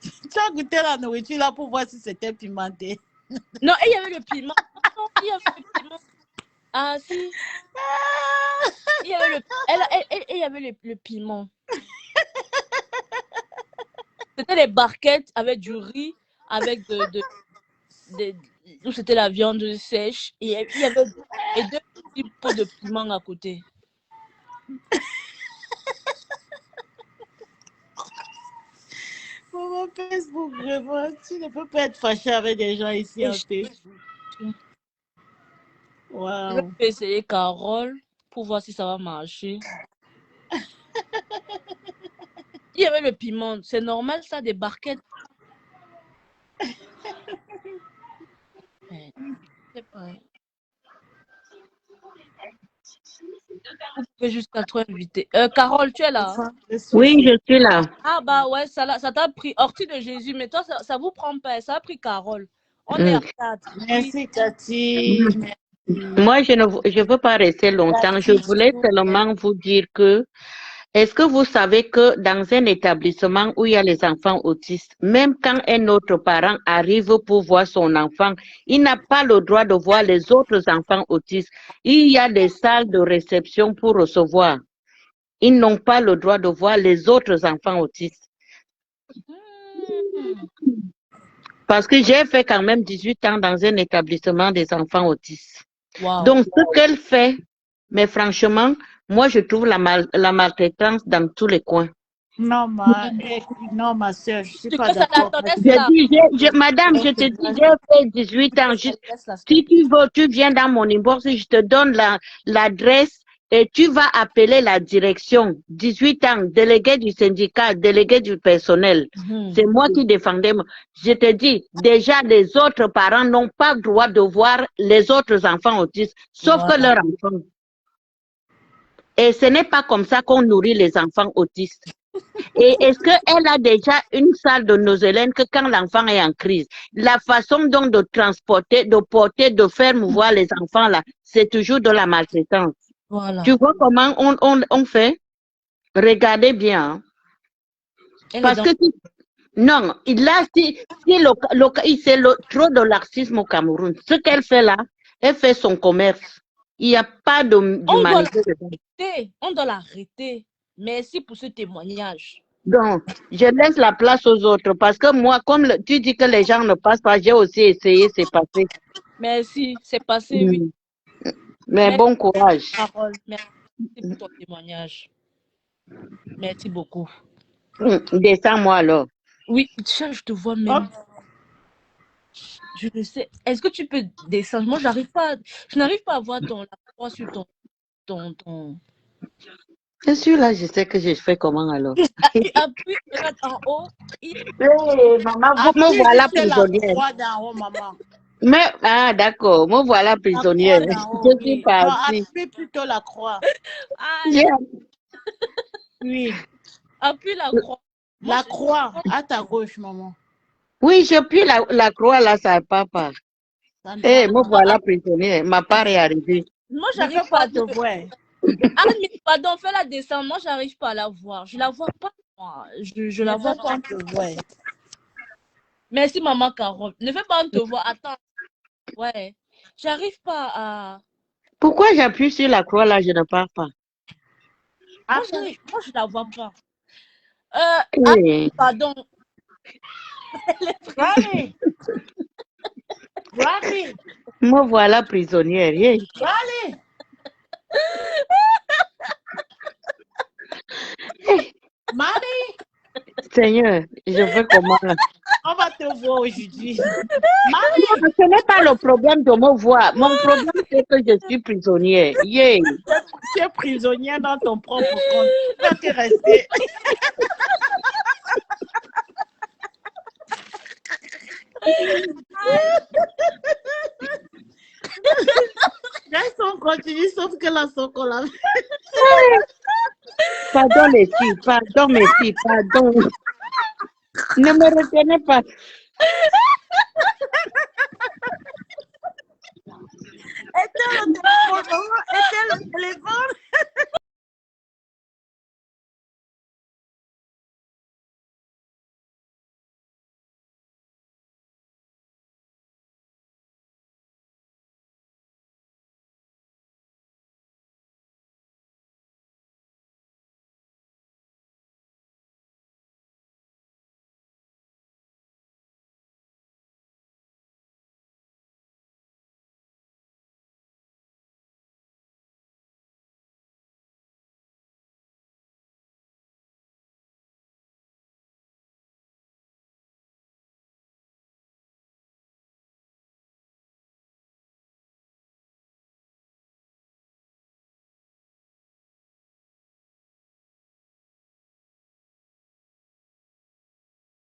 Tu as goûté la nourriture là pour voir si c'était pimenté. Non, il y avait le piment. Non, il y avait le piment. Ah, si. Il y avait il y avait le piment. C'était des barquettes avec du riz, avec où c'était la viande sèche. Et il y avait 2 petits pots de piment à côté. Mon Facebook, vraiment, tu ne peux pas être fâché avec des gens ici en Facebook. Wow. Je vais essayer Carole pour voir si ça va marcher. Il y avait le piment. C'est normal ça, des barquettes. Vous pouvez jusqu'à toi inviter. Carole, tu es là? Oui, je suis là. Ah bah ouais, ça t'a pris Ortie de Jésus, mais toi, ça vous prend pas. Ça a pris Carole. On est à 4. Merci, Cathy. Moi, je ne veux pas rester longtemps. Je voulais seulement vous dire que, est-ce que vous savez que dans un établissement où il y a les enfants autistes, même quand un autre parent arrive pour voir son enfant, il n'a pas le droit de voir les autres enfants autistes. Il y a des salles de réception pour recevoir. Ils n'ont pas le droit de voir les autres enfants autistes. Parce que j'ai fait quand même 18 ans dans un établissement des enfants autistes. Wow. Donc, ce qu'elle fait, mais franchement, moi, je trouve la maltraitance dans tous les coins. Non, ma soeur, je ne suis pas d'accord. Madame, je te dis, j'ai fait 18 ans. Si tu veux, tu viens dans mon inbox, je te donne l'adresse et tu vas appeler la direction. 18 ans, délégué du syndicat, délégué du personnel. C'est moi qui défendais. Je te dis, déjà, les autres parents n'ont pas le droit de voir les autres enfants autistes, sauf que leurs enfants. Et ce n'est pas comme ça qu'on nourrit les enfants autistes. Et est-ce qu'elle a déjà une salle de Nozelène que quand l'enfant est en crise, la façon dont de transporter, de porter, de faire mouvoir les enfants là, c'est toujours de la maltraitance. Voilà. Tu vois comment on fait? Regardez bien. Hein. Parce que non, c'est trop de laxisme au Cameroun. Ce qu'elle fait là, elle fait son commerce. Il n'y a pas d'humanité dedans. On doit l'arrêter. Merci pour ce témoignage. Donc, je laisse la place aux autres parce que moi, comme tu dis que les gens ne passent pas, j'ai aussi essayé, c'est passé. Merci, c'est passé, oui. Mais merci, bon courage. Carole, merci pour ton témoignage. Merci beaucoup. Descends-moi alors. Oui, je te vois même. Je le sais. Est-ce que tu peux descendre? Moi, je n'arrive pas à voir la croix sur ton... Je suis là, je sais que je fais comment alors. Appuie, regarde en haut. Maman, vous me voilà prisonnière. Mais, d'accord, me voilà prisonnière. Je suis partie. Appuie plutôt la croix. Oui. Appuie la croix. La croix, à ta gauche, maman. Oui, je puis la croix là, ça part pas. Me voilà prisonnière. Ma part est arrivée. Moi, j'arrive pas à te voir. Ah, mais pardon, fais la descente. Moi, j'arrive pas à la voir. Je la vois pas, moi. Je la vois pas. Merci, maman Carole. Ne fais pas on te voir. Attends. Ouais. J'arrive pas à... Pourquoi j'appuie sur la croix là, je ne pars pas? Moi, je la vois pas. Oui. Pardon. Riley. Riley. Me voilà prisonnière. Yeah. Riley. Marie. Seigneur, je veux comment. On va te voir aujourd'hui. Non, Marie. ce n'est pas le problème de me voir. Mon problème, c'est que je suis prisonnière. Yeah. Tu es prisonnière dans ton propre compte. Tu vas te rester. Reste, on continue, sauf que la socola. Pardon les filles, pardon mes filles, pardon. Ne me retenez pas. Éteins le téléphone.